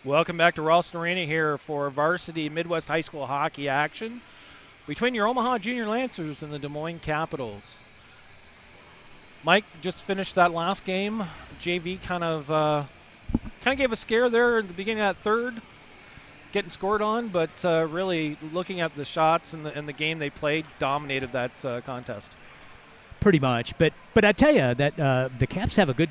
Welcome back to Ralston Arena here for Varsity Midwest High School hockey action between your Omaha Junior Lancers and the Des Moines Capitals. Mike just finished that last game. JV kind of gave a scare there at the beginning of that third, getting scored on, but really looking at the shots and the game they played, dominated that contest. Pretty much, but I tell you that the Caps have a good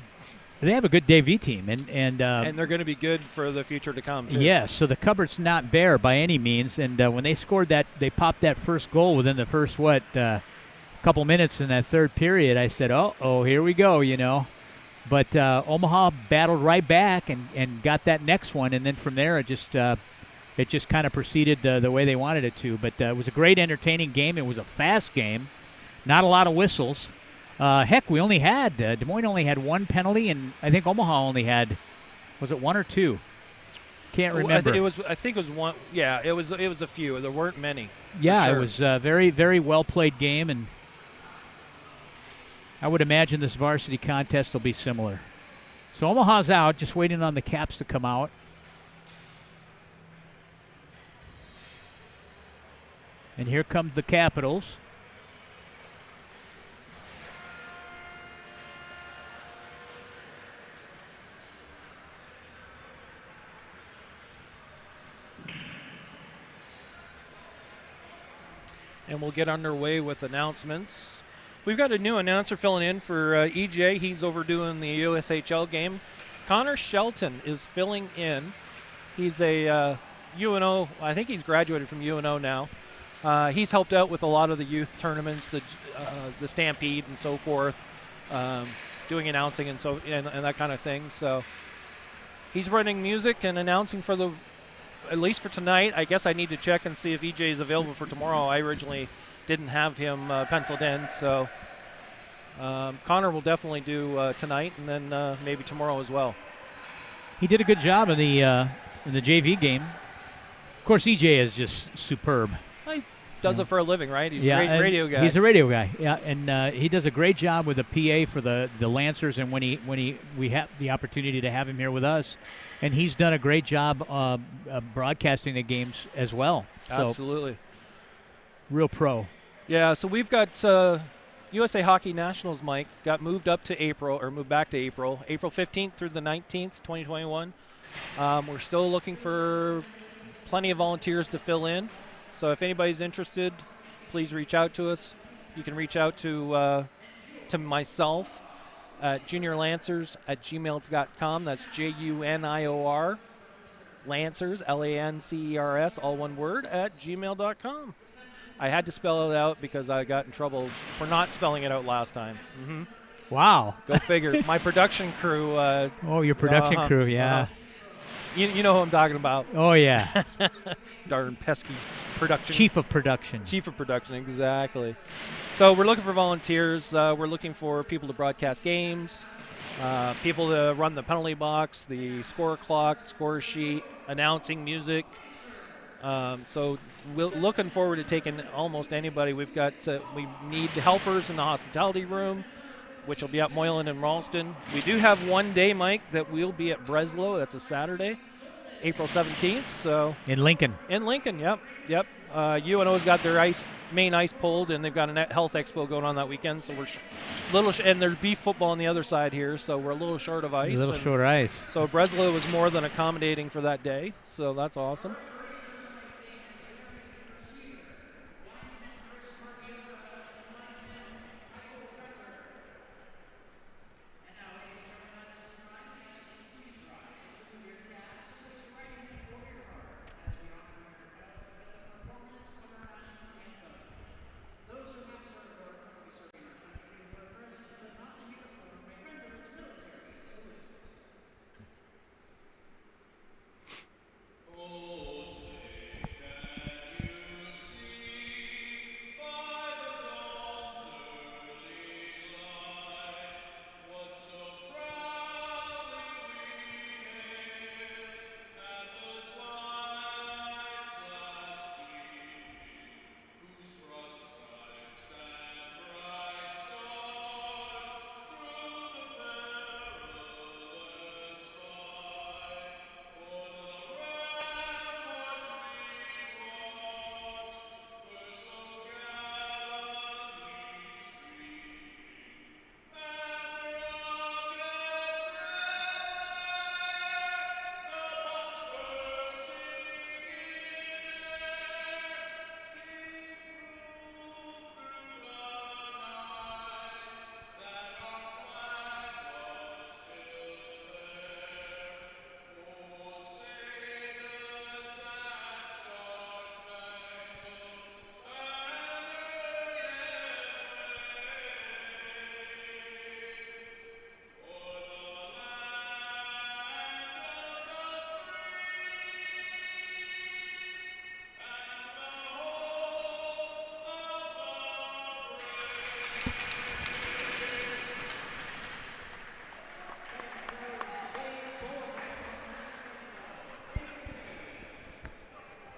JV team, and they're going to be good for the future to come, too. Yes, so the cupboard's not bare by any means, and when they scored that, they popped that first goal within the first, couple minutes in that third period, I said, oh, here we go, But Omaha battled right back and got that next one, and then from there it just kind of proceeded the way they wanted it to. But it was a great, entertaining game. It was a fast game, not a lot of whistles. Heck, we only had Des Moines only had one penalty, and I think Omaha only had, was it one or two? Can't remember. I think it was one. Yeah, it was a few. There weren't many. Yeah, sure. It was a very, very well played game, and I would imagine this varsity contest will be similar. So Omaha's out, just waiting on the Caps to come out. And here comes the Capitals. And we'll get underway with announcements. We've got a new announcer filling in for EJ. He's overdoing the USHL game. Connor Shelton is filling in. He's a UNO. I think he's graduated from UNO now. He's helped out with a lot of the youth tournaments, the Stampede and so forth, doing announcing and that kind of thing. So he's running music and announcing for at least for tonight. I guess I need to check and see if EJ is available for tomorrow. I originally didn't have him penciled in, so Connor will definitely do tonight and then maybe tomorrow as well. He did a good job in the JV game. Of course, EJ is just superb. He does it for a living, right? He's a great radio guy. He's a radio guy, yeah, and he does a great job with the PA for the Lancers, and when we have the opportunity to have him here with us, and he's done a great job broadcasting the games as well. So, absolutely. Real pro. Yeah, so we've got USA Hockey Nationals, Mike, moved back to April, April 15th through the 19th, 2021. We're still looking for plenty of volunteers to fill in. So if anybody's interested, please reach out to us. You can reach out to myself at juniorlancers@gmail.com. That's JUNIOR, Lancers, LANCERS, all one word, at gmail.com. I had to spell it out because I got in trouble for not spelling it out last time. Mm-hmm. Wow. Go figure. My production crew. Your production crew, yeah. You know who I'm talking about. Oh, yeah. Darn pesky production. Chief of production, exactly. So we're looking for volunteers. We're looking for people to broadcast games, people to run the penalty box, the score clock, score sheet, announcing music. So we're looking forward to taking almost anybody. We need helpers in the hospitality room, which will be at Moylan and Ralston. We do have one day, Mike, that we'll be at Breslau. That's a Saturday, April 17th. So in Lincoln, yep. UNO's got their main ice pulled, and they've got a health expo going on that weekend. So we're and there's beef football on the other side here, so we're a little short of ice. Short of ice. So Breslau was more than accommodating for that day. So that's awesome.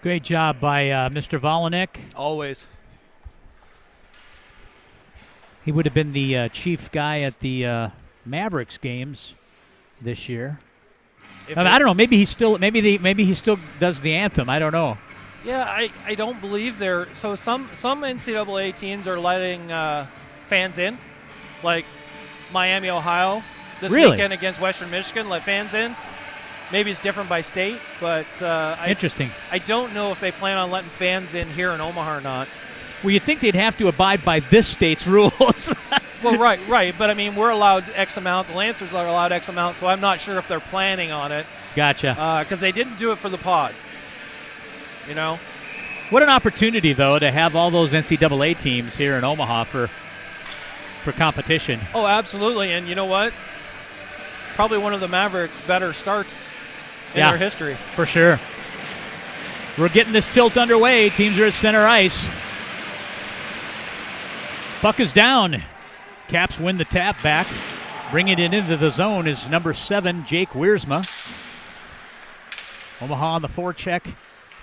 Great job by Mr. Volanek. Always. He would have been the chief guy at the Mavericks games this year. I don't know. Maybe he still does the anthem. I don't know. Yeah, I don't believe they're so. Some NCAA teams are letting fans in, like Miami, Ohio, this weekend against Western Michigan. Let fans in. Maybe it's different by state, but interesting. I don't know if they plan on letting fans in here in Omaha or not. Well, you'd think they'd have to abide by this state's rules. Well, right. But, I mean, we're allowed X amount. The Lancers are allowed X amount, so I'm not sure if they're planning on it. Gotcha. Because they didn't do it for the pod, you know? What an opportunity, though, to have all those NCAA teams here in Omaha for competition. Oh, absolutely. And you know what? Probably one of the Mavericks' better starts in their history. For sure. We're getting this tilt underway. Teams are at center ice. Puck is down. Caps win the tap back. Bringing it into the zone is number 7, Jake Wiersma. Omaha on the forecheck.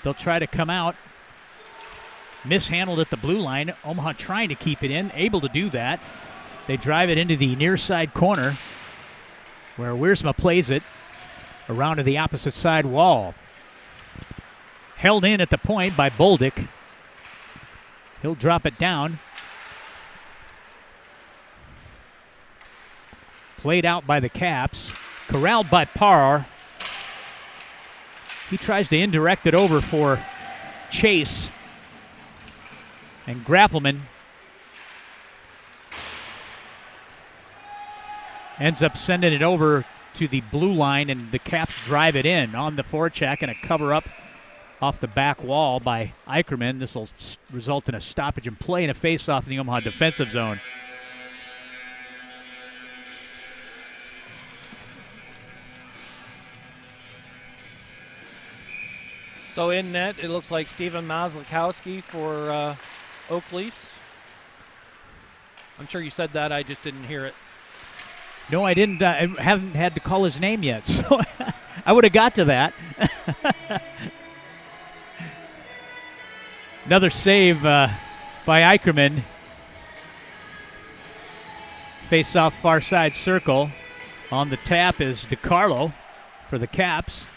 They'll try to come out. Mishandled at the blue line. Omaha trying to keep it in. Able to do that. They drive it into the near side corner where Wiersma plays it around to the opposite side wall. Held in at the point by Boldick. He'll drop it down. Played out by the Caps. Corralled by Parr. He tries to indirect it over for Chase. And Graffelman ends up sending it over to the blue line, and the Caps drive it in on the forecheck, and a cover-up off the back wall by Eicherman. This will result in a stoppage and play and a face-off in the Omaha defensive zone. So in net, it looks like Steven Mazlikowski for Oak Leafs. I'm sure you said that. I just didn't hear it. No, I didn't. I haven't had to call his name yet, so I would have got to that. Another save by Eicherman. Face off far side circle. On the tap is DiCarlo for the Caps.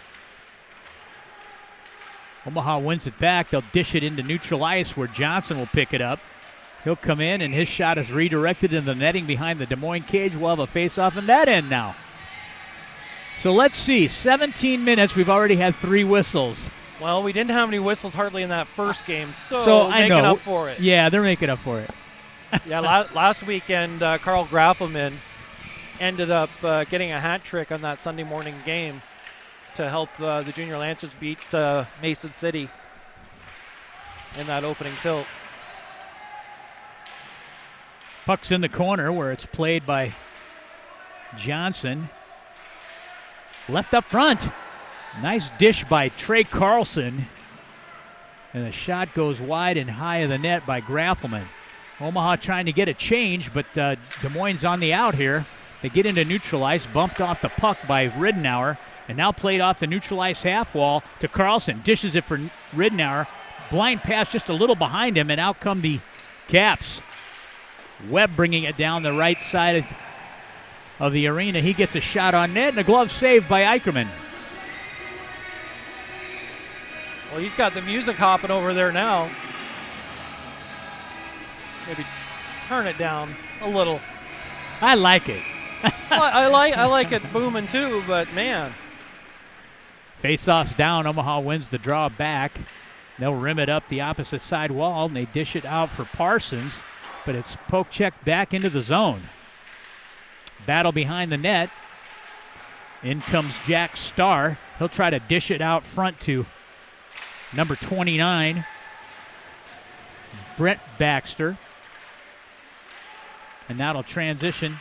Omaha wins it back. They'll dish it into neutral ice where Johnson will pick it up. He'll come in, and his shot is redirected in the netting behind the Des Moines cage. We'll have a face-off in that end now. So let's see. 17 minutes. We've already had 3 whistles. Well, we didn't have any whistles hardly in that first game, so I making know. up for it. Yeah, they're making up for it. Yeah, last weekend, Carl Graffelman ended up getting a hat trick on that Sunday morning game to help the Junior Lancers beat Mason City in that opening tilt. Puck's in the corner where it's played by Johnson. Left up front. Nice dish by Trey Carlson. And the shot goes wide and high of the net by Graffelman. Omaha trying to get a change, but Des Moines on the out here. They get into neutral ice, bumped off the puck by Ridenour, and now played off the neutral ice half wall to Carlson. Dishes it for Ridenour. Blind pass just a little behind him, and out come the Caps. Webb bringing it down the right side of the arena. He gets a shot on net, and a glove saved by Eicherman. Well, he's got the music hopping over there now. Maybe turn it down a little. I like it. Well, I like it booming too, but man. Face-off's down. Omaha wins the draw back. They'll rim it up the opposite side wall, and they dish it out for Parsons, but it's poke checked back into the zone. Battle behind the net. In comes Jack Starr. He'll try to dish it out front to number 29, Brett Baxter. And that'll transition.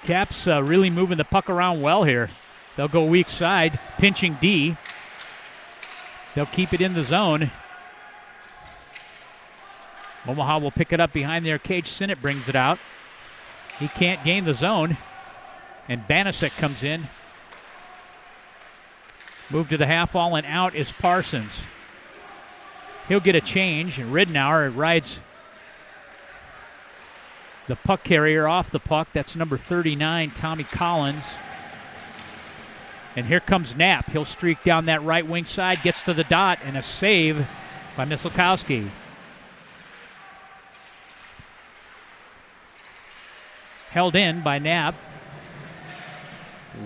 Caps really moving the puck around well here. They'll go weak side, pinching D. They'll keep it in the zone. Omaha will pick it up behind their cage. Sinnott brings it out. He can't gain the zone. And Banasek comes in. Move to the half wall, and out is Parsons. He'll get a change, and Ridenour rides the puck carrier off the puck. That's number 39, Tommy Collins. And here comes Knapp. He'll streak down that right wing side, gets to the dot, and a save by Misalkowski. Held in by Knapp.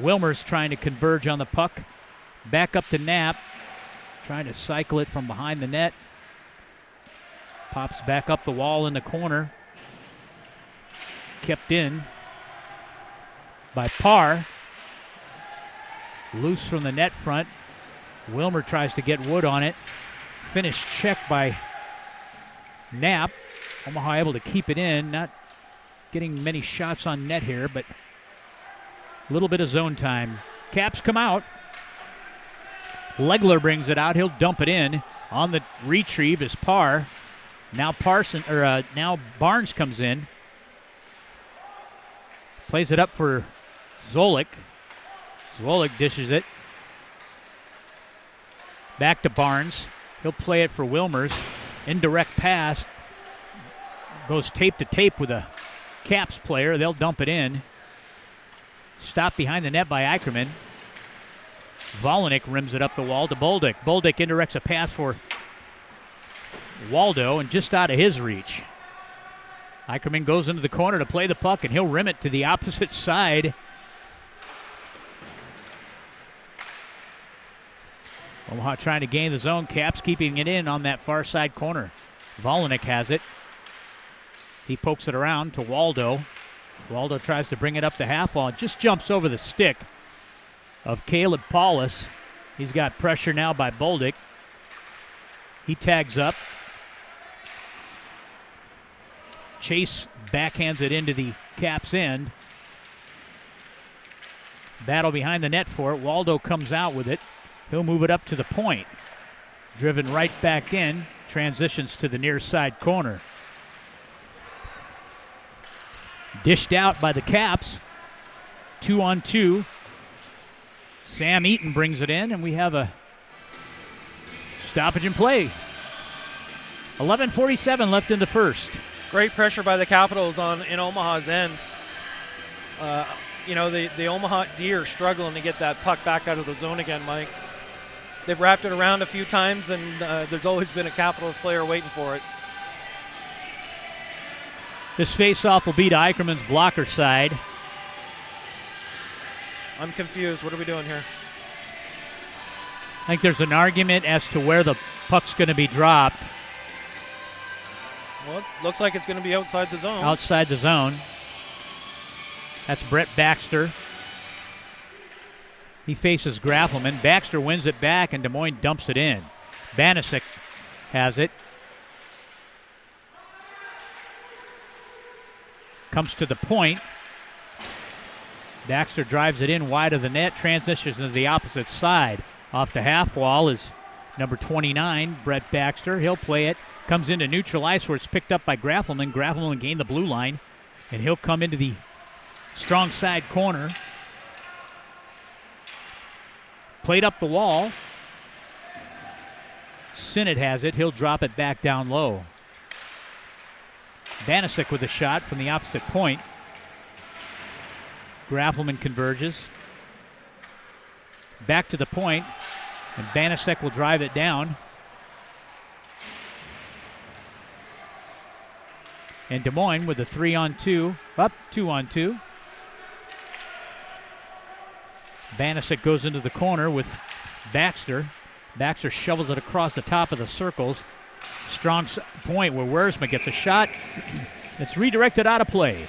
Wilmer's trying to converge on the puck. Back up to Knapp, trying to cycle it from behind the net. Pops back up the wall in the corner. Kept in by Parr. Loose from the net front. Wilmer tries to get Wood on it. Finished check by Knapp. Omaha able to keep it in. Not getting many shots on net here, but a little bit of zone time. Caps come out. Legler brings it out. He'll dump it in. On the retrieve is Parr. Now now Barnes comes in. Plays it up for Zolik. Zolik dishes it. Back to Barnes. He'll play it for Wilmers. Indirect pass. Goes tape to tape with a Caps player. They'll dump it in. Stopped behind the net by Eicherman. Volinick rims it up the wall to Bolduc. Bolduc indirects a pass for Waldo and just out of his reach. Eicherman goes into the corner to play the puck, and he'll rim it to the opposite side. Omaha trying to gain the zone. Caps keeping it in on that far side corner. Volinick has it. He pokes it around to Waldo. Waldo tries to bring it up the half wall. It just jumps over the stick of Caleb Paulus. He's got pressure now by Bolduc. He tags up. Chase backhands it into the Caps end. Battle behind the net for it. Waldo comes out with it. He'll move it up to the point. Driven right back in. Transitions to the near side corner. Dished out by the Caps. 2-on-2. Sam Eaton brings it in, and we have a stoppage in play. 11:47 left in the first. Great pressure by the Capitals in Omaha's end. The Omaha D are struggling to get that puck back out of the zone again, Mike. They've wrapped it around a few times, and there's always been a Capitals player waiting for it. This face-off will be to Eicherman's blocker side. I'm confused. What are we doing here? I think there's an argument as to where the puck's going to be dropped. Well, it looks like it's going to be outside the zone. Outside the zone. That's Brett Baxter. He faces Graffelman. Baxter wins it back, and Des Moines dumps it in. Banasek has it. Comes to the point. Baxter drives it in wide of the net. Transitions to the opposite side. Off the half wall is number 29, Brett Baxter. He'll play it. Comes into neutral ice where it's picked up by Graffelman. Graffelman gained the blue line, and he'll come into the strong side corner. Played up the wall. Sinnott has it. He'll drop it back down low. Banasek with a shot from the opposite point. Graffelman converges. Back to the point, and Banasek will drive it down. And Des Moines with a 3-on-2, up 2-on-2. Banasek goes into the corner with Baxter. Baxter shovels it across the top of the circles. Strong point where Wersma gets a shot. It's redirected out of play.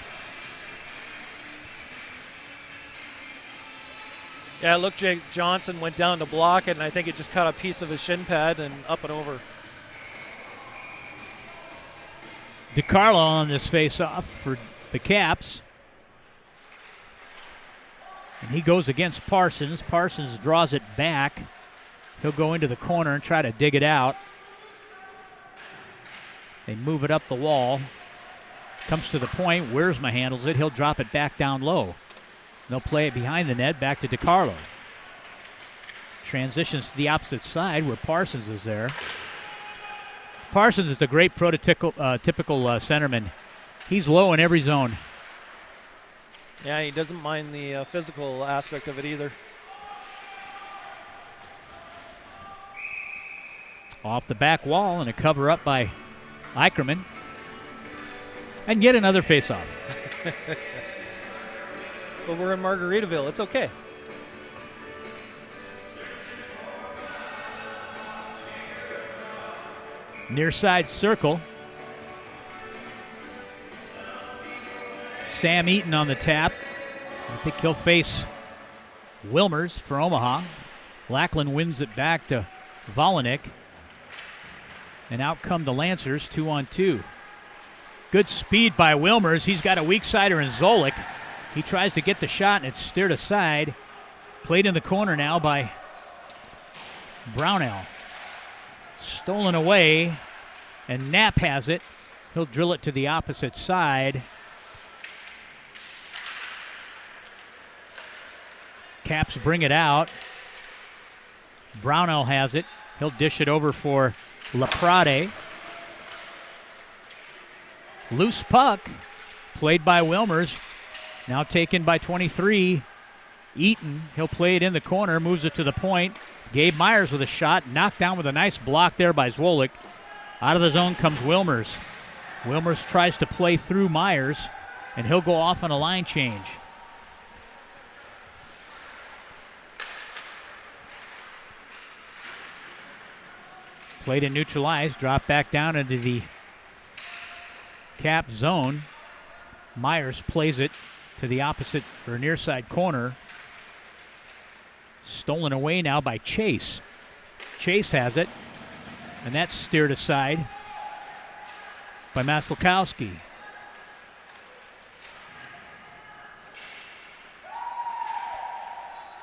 Yeah, look, Jake Johnson went down to block it, and I think it just caught a piece of his shin pad and up and over. DiCarlo on this face-off for the Caps. And he goes against Parsons. Parsons draws it back. He'll go into the corner and try to dig it out. They move it up the wall. Comes to the point. Wiersma handles it. He'll drop it back down low. They'll play it behind the net, back to DiCarlo. Transitions to the opposite side where Parsons is there. Parsons is a great typical centerman. He's low in every zone. Yeah, he doesn't mind the physical aspect of it either. Off the back wall and a cover up by Eicherman. And yet another faceoff. But we're in Margaritaville. It's okay. Near side circle. Sam Eaton on the tap. I think he'll face Wilmers for Omaha. Lackland wins it back to Volanik. And out come the Lancers, 2-on-2. Good speed by Wilmers. He's got a weak sider in Zolik. He tries to get the shot, and it's steered aside. Played in the corner now by Brownell. Stolen away, and Knapp has it. He'll drill it to the opposite side. Caps bring it out. Brownell has it. He'll dish it over for LaPrade. Loose puck, played by Wilmers. Now taken by 23. Eaton, he'll play it in the corner, moves it to the point. Gabe Myers with a shot, knocked down with a nice block there by Zwolik. Out of the zone comes Wilmers. Wilmers tries to play through Myers, and he'll go off on a line change. Played and neutralized, dropped back down into the cap zone. Myers plays it to the opposite or near side corner. Stolen away now by Chase. Chase has it, and that's steered aside by Maslakowski.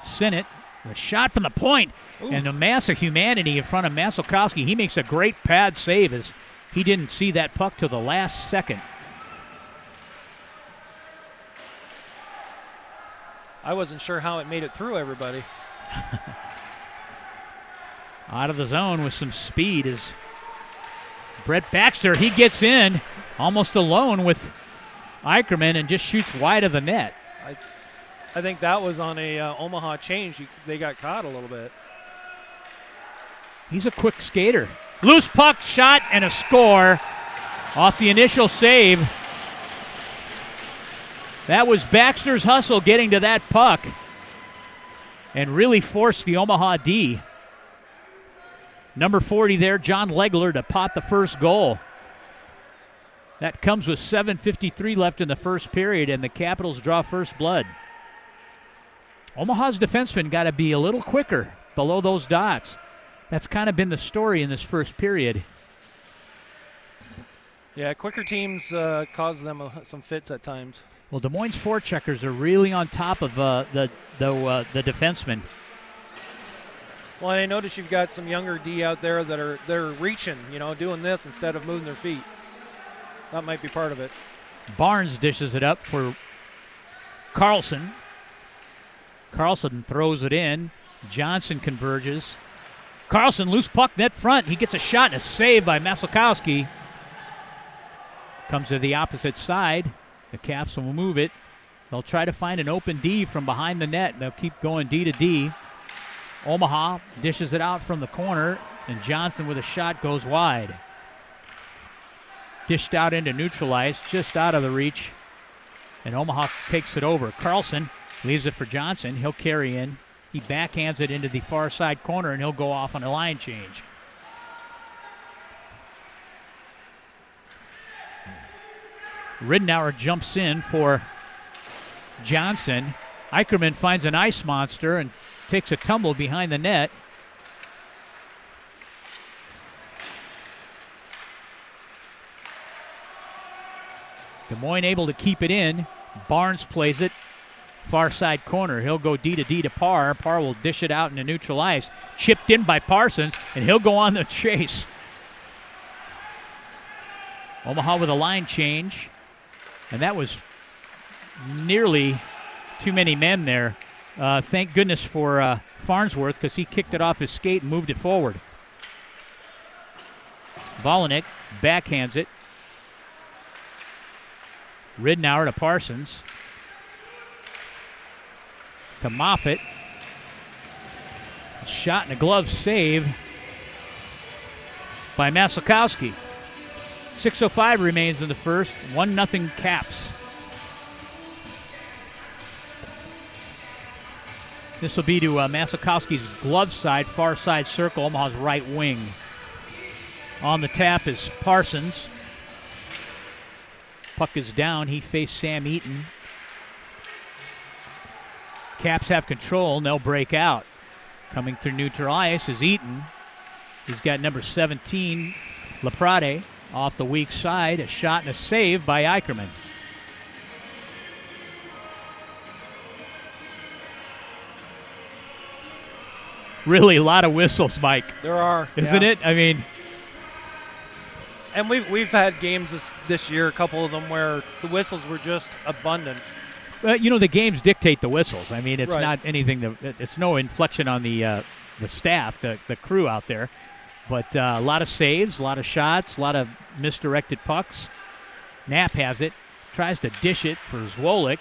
Sinnott, a shot from the point. Ooh. And a mass of humanity in front of Maslakowski. He makes a great pad save as he didn't see that puck till the last second. I wasn't sure how it made it through everybody. Out of the zone with some speed is Brett Baxter. He gets in almost alone with Eicherman and just shoots wide of the net. I think that was on a Omaha change. They got caught a little bit. He's a quick skater. Loose puck, shot, and a score off the initial save. That was Baxter's hustle getting to that puck and really forced the Omaha D. Number 40 there, John Legler, to pot the first goal. That comes with 7:53 left in the first period, and the Capitals draw first blood. Omaha's defensemen got to be a little quicker below those dots. That's kind of been the story in this first period. Yeah, quicker teams cause them some fits at times. Well, Des Moines forecheckers are really on top of the defensemen. Well, I notice you've got some younger D out there that they're reaching, doing this instead of moving their feet. That might be part of it. Barnes dishes it up for Carlson. Carlson throws it in. Johnson converges. Carlson, loose puck, net front. He gets a shot and a save by Maslakowski. Comes to the opposite side. The Caps will move it. They'll try to find an open D from behind the net. They'll keep going D to D. Omaha dishes it out from the corner, and Johnson with a shot goes wide. Dished out into neutralized, just out of the reach, and Omaha takes it over. Carlson leaves it for Johnson. He'll carry in. He backhands it into the far side corner, and he'll go off on a line change. Ridenour jumps in for Johnson. Eicherman finds an ice monster and takes a tumble behind the net. Des Moines able to keep it in. Barnes plays it. Far side corner. He'll go D to D to Parr. Parr will dish it out into neutral ice. Chipped in by Parsons, and he'll go on the chase. Omaha with a line change. And that was nearly too many men there. Thank goodness for Farnsworth because he kicked it off his skate and moved it forward. Volinick backhands it. Ridnour to Parsons. To Moffitt. Shot and a glove save by Maslakowski. 6:05 remains in the first. 1-0 Caps. This will be to Maslakowski's glove side, far side circle, Omaha's right wing. On the tap is Parsons. Puck is down. He faced Sam Eaton. Caps have control, and they'll break out. Coming through neutral ice is Eaton. He's got number 17, Laprade, off the weak side. A shot and a save by Eicherman. Really, a lot of whistles, Mike. There are. Isn't it? I mean. And we've had games this year, a couple of them, where the whistles were just abundant. Well, the games dictate the whistles. I mean, it's right. not anything. It's no inflection on the staff, the crew out there. But a lot of saves, a lot of shots, a lot of misdirected pucks. Knapp has it. Tries to dish it for Zwolik.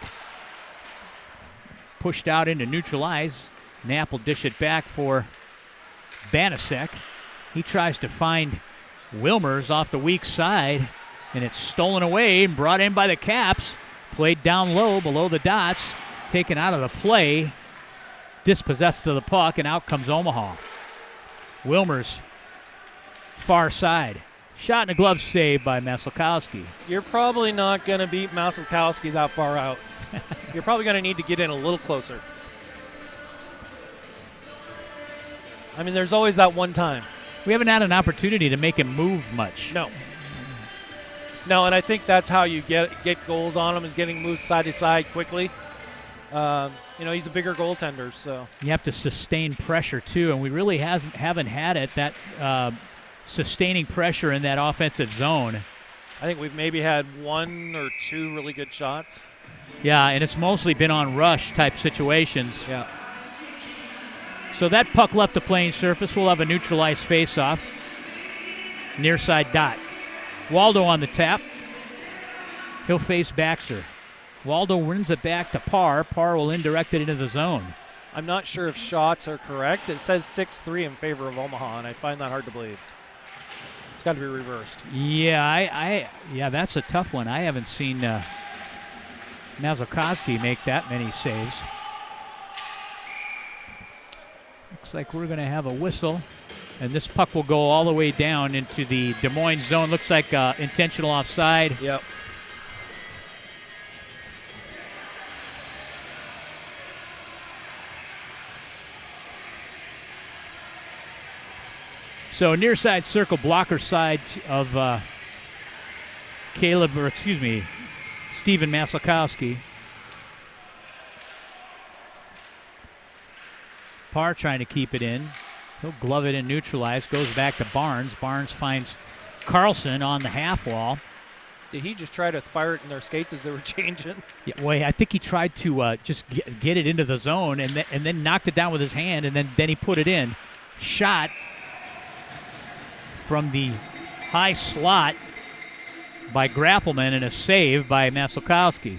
Pushed out into neutral ice. Knapp will dish it back for Banasek. He tries to find Wilmers off the weak side, and it's stolen away and brought in by the Caps. Played down low, below the dots, taken out of the play, dispossessed of the puck, and out comes Omaha. Wilmers, far side. Shot and a glove save by Maslakowski. You're probably not going to beat Maslakowski that far out. You're probably going to need to get in a little closer. I mean, there's always that one time. We haven't had an opportunity to make him move much. No, and I think that's how you get goals on him, is getting moved side to side quickly. He's a bigger goaltender, so. You have to sustain pressure, too, and we really haven't had it, that sustaining pressure in that offensive zone. I think we've maybe had 1 or 2 really good shots. Yeah, and it's mostly been on rush-type situations. Yeah. So that puck left the playing surface. We'll have a neutralized face-off. Near side dot. Waldo on the tap. He'll face Baxter. Waldo wins it back to Parr. Parr will indirect it into the zone. I'm not sure if shots are correct. It says 6-3 in favor of Omaha, and I find that hard to believe. It's got to be reversed. Yeah, that's a tough one. I haven't seen Maslakowski make that many saves. Looks like we're going to have a whistle, and this puck will go all the way down into the Des Moines zone. Looks like intentional offside. Yep. So near side circle, blocker side of Stephen Maslakowski. Parr trying to keep it in. He'll glove it and neutralize. Goes back to Barnes. Barnes finds Carlson on the half wall. Did he just try to fire it in their skates as they were changing? Yeah, well, I think he tried to just get it into the zone and then knocked it down with his hand, and then he put it in. Shot from the high slot by Graffelman and a save by Maslakowski.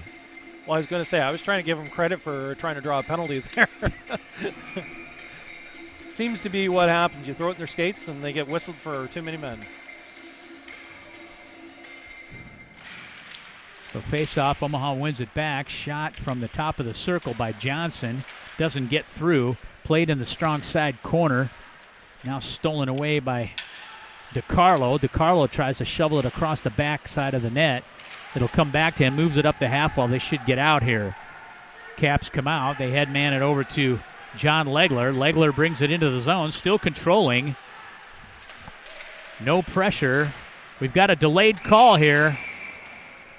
Well, I was going to say, I was trying to give him credit for trying to draw a penalty there. Seems to be what happens. You throw it in their skates and they get whistled for too many men. So face off, Omaha wins it back. Shot from the top of the circle by Johnson. Doesn't get through. Played in the strong side corner. Now stolen away by DiCarlo. DiCarlo tries to shovel it across the back side of the net. It'll come back to him, moves it up the half wall. They should get out here. Caps come out. They head man it over to John Legler. Legler brings it into the zone, still controlling. No pressure. We've got a delayed call here.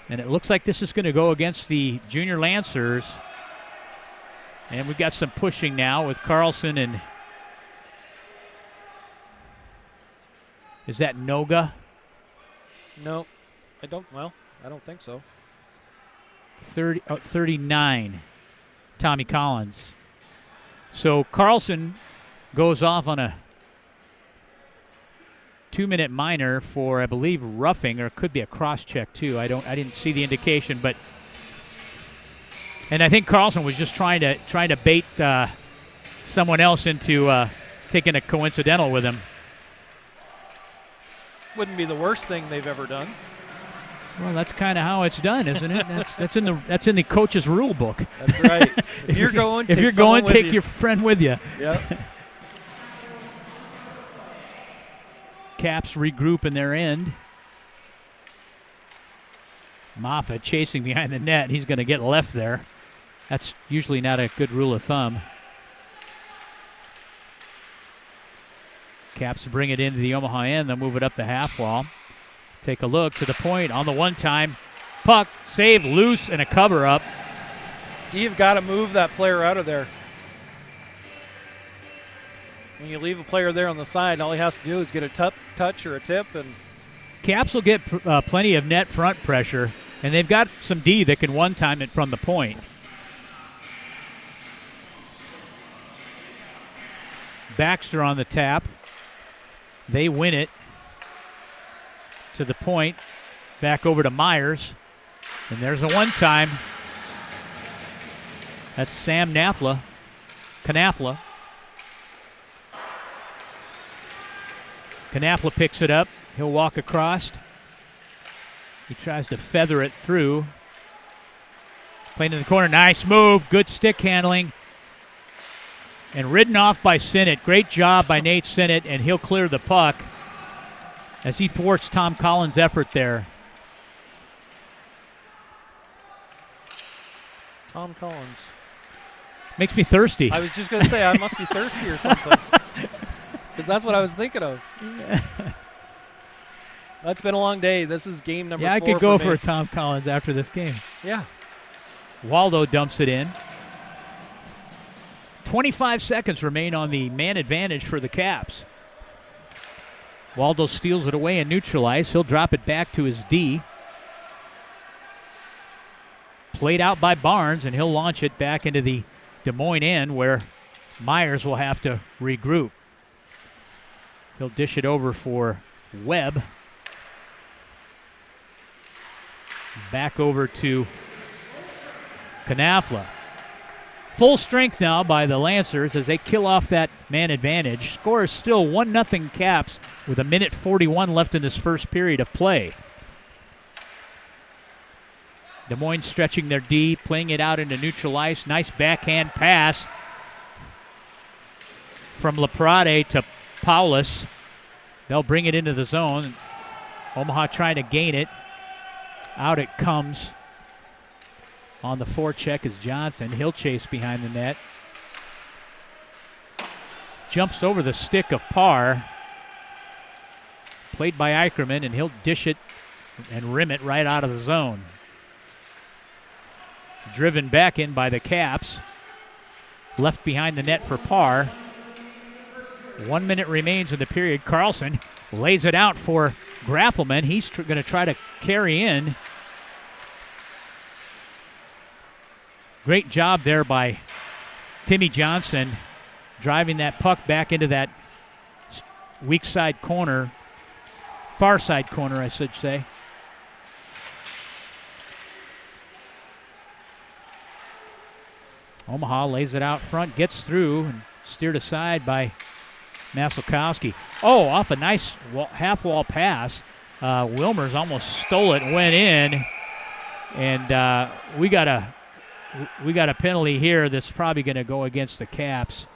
And it looks like this is going to go against the Junior Lancers. And we've got some pushing now with Carlson and... Is that Noga? No, I don't think so. 39, Tommy Collins. So Carlson goes off on a 2-minute minor for, I believe, roughing, or it could be a cross-check too. I didn't see the indication, but and I think Carlson was just trying to bait someone else into taking a coincidental with him. Wouldn't be the worst thing they've ever done. Well, that's kind of how it's done, isn't it? That's in the coach's rule book. That's right. If you're going, take your friend with you. Yep. Caps regroup in their end. Moffitt chasing behind the net. He's going to get left there. That's usually not a good rule of thumb. Caps bring it into the Omaha end. They'll move it up the half wall. Take a look to the point on the one-time puck. Save loose and a cover-up. You've got to move that player out of there. When you leave a player there on the side, all he has to do is get a touch or a tip. And Caps will get plenty of net front pressure, and they've got some D that can one-time it from the point. Baxter on the tap. They win it to the point. Back over to Myers. And there's a one-time. That's Sam Knafla. Knafla picks it up. He'll walk across. He tries to feather it through. Playing in the corner. Nice move. Good stick handling. And ridden off by Sinnott. Great job by Nate Sinnott, and he'll clear the puck as he thwarts Tom Collins' effort there. Tom Collins. Makes me thirsty. I was just going to say, I must be thirsty or something. Because that's what I was thinking of. That's been a long day. This is game number 4 I could go for a Tom Collins after this game. Yeah. Waldo dumps it in. 25 seconds remain on the man advantage for the Caps. Waldo steals it away and neutralized. He'll drop it back to his D. Played out by Barnes, and he'll launch it back into the Des Moines end where Myers will have to regroup. He'll dish it over for Webb. Back over to Knafla. Full strength now by the Lancers as they kill off that man advantage. Score is still 1-0 Caps with 1:41 left in this first period of play. Des Moines stretching their D, playing it out into neutral ice. Nice backhand pass from Laprade to Paulus. They'll bring it into the zone. Omaha trying to gain it. Out it comes. On the forecheck is Johnson. He'll chase behind the net. Jumps over the stick of Parr. Played by Eicherman, and he'll dish it and rim it right out of the zone. Driven back in by the Caps. Left behind the net for Parr. 1 minute remains in the period. Carlson lays it out for Graffelman. He's going to try to carry in. Great job there by Timmy Johnson driving that puck back into that weak side corner, far side corner, I should say. Omaha lays it out front, gets through, and steered aside by Maslakowski. Oh, off a nice half-wall pass. Wilmers almost stole it and went in. And we got a penalty here that's probably going to go against the Caps.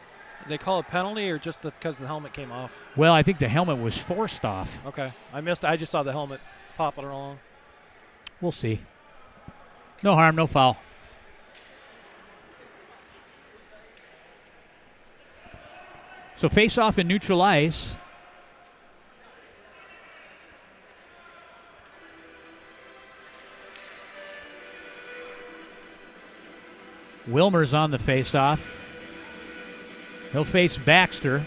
Did they call a penalty or just because the helmet came off? Well, I think the helmet was forced off. Okay. I just saw the helmet popping along. We'll see. No harm, no foul. So face off in neutral ice. Wilmer's on the face-off. He'll face Baxter.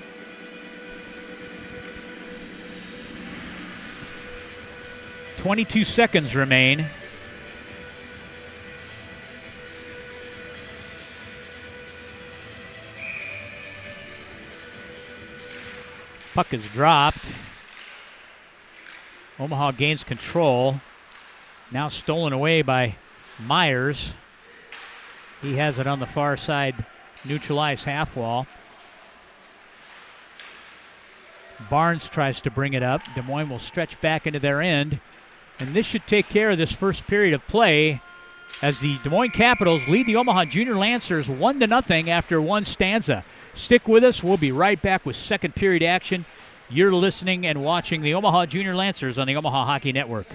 .22 seconds remain. Puck is dropped. Omaha gains control. Now stolen away by Myers. He has it on the far side, neutralized half wall. Barnes tries to bring it up. Des Moines will stretch back into their end. And this should take care of this first period of play as the Des Moines Capitals lead the Omaha Junior Lancers 1-0 after one stanza. Stick with us. We'll be right back with second period action. You're listening and watching the Omaha Junior Lancers on the Omaha Hockey Network.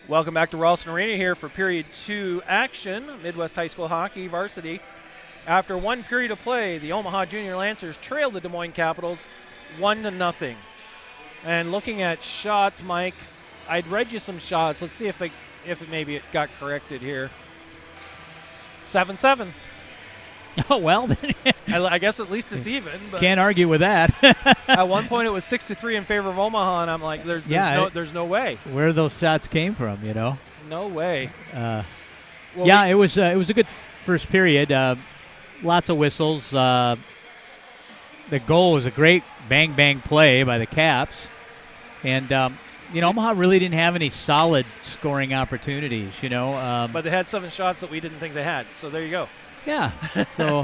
Welcome back to Ralston Arena here for period 2 action. Midwest High School Hockey Varsity. After one period of play, the Omaha Junior Lancers trailed the Des Moines Capitals 1-0. And looking at shots, Mike, I'd read you some shots. Let's see if it maybe it got corrected here. 7-7. Oh, well, I guess at least it's even. But can't argue with that. at one point, it was 6-3 in favor of Omaha, and I'm like, there's no way. Where those shots came from, you know? No way. It was a good first period. Lots of whistles. The goal was a great bang-bang play by the Caps. And, Omaha really didn't have any solid scoring opportunities, but they had 7 shots that we didn't think they had, so there you go. Yeah. So,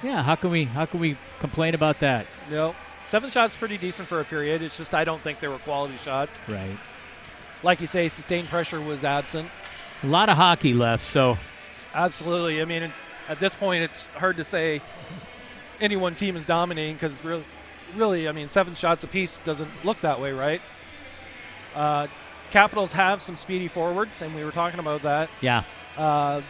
how can we complain about that? No. 7 shots pretty decent for a period. It's just I don't think they were quality shots. Right. Like you say, sustained pressure was absent. A lot of hockey left, so. Absolutely. I mean, at this point, it's hard to say any one team is dominating because really, I mean, 7 shots apiece doesn't look that way, right? Capitals have some speedy forwards, and we were talking about that. Yeah. And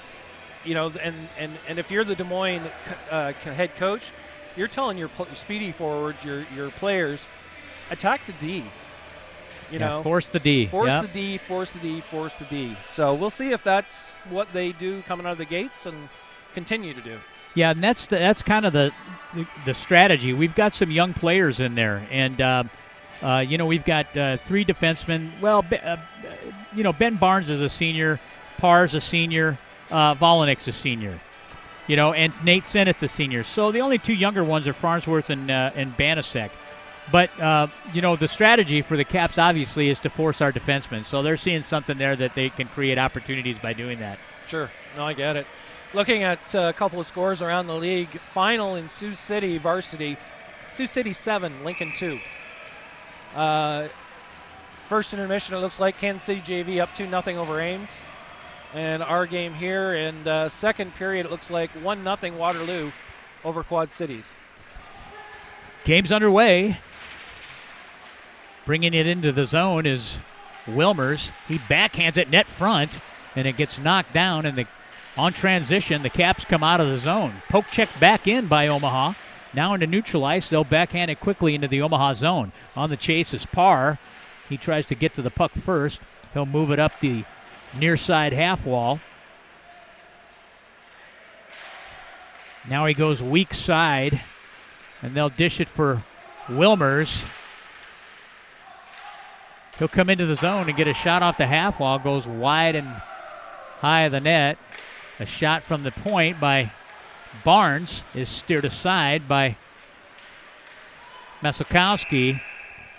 if you're the Des Moines head coach, you're telling your speedy forwards, your players, attack the D. Force the D. Force the D, force the D, force the D. So we'll see if that's what they do coming out of the gates and continue to do. Yeah, and that's kind of the strategy. We've got some young players in there, and we've got 3 defensemen. Well, Ben Barnes is a senior, Parr's a senior, Volinik's a senior, and Nate Sennett's a senior. So the only 2 younger ones are Farnsworth and Banasek. But, the strategy for the Caps, obviously, is to force our defensemen. So they're seeing something there that they can create opportunities by doing that. Sure. No, I get it. Looking at a couple of scores around the league, final in Sioux City Varsity, Sioux City 7, Lincoln 2. First intermission, it looks like Kansas City JV up 2-0 over Ames. And our game here, and second period, it looks like 1-0 Waterloo over Quad Cities. Game's underway. Bringing it into the zone is Wilmers. He backhands it net front, and it gets knocked down. And on transition, the Caps come out of the zone. Poke check back in by Omaha. Now into neutral ice. They'll backhand it quickly into the Omaha zone. On the chase is Parr. He tries to get to the puck first. He'll move it up the near side half wall. Now he goes weak side, and they'll dish it for Wilmers. He'll come into the zone and get a shot off the half wall. Goes wide and high of the net. A shot from the point by Barnes is steered aside by Masakowski.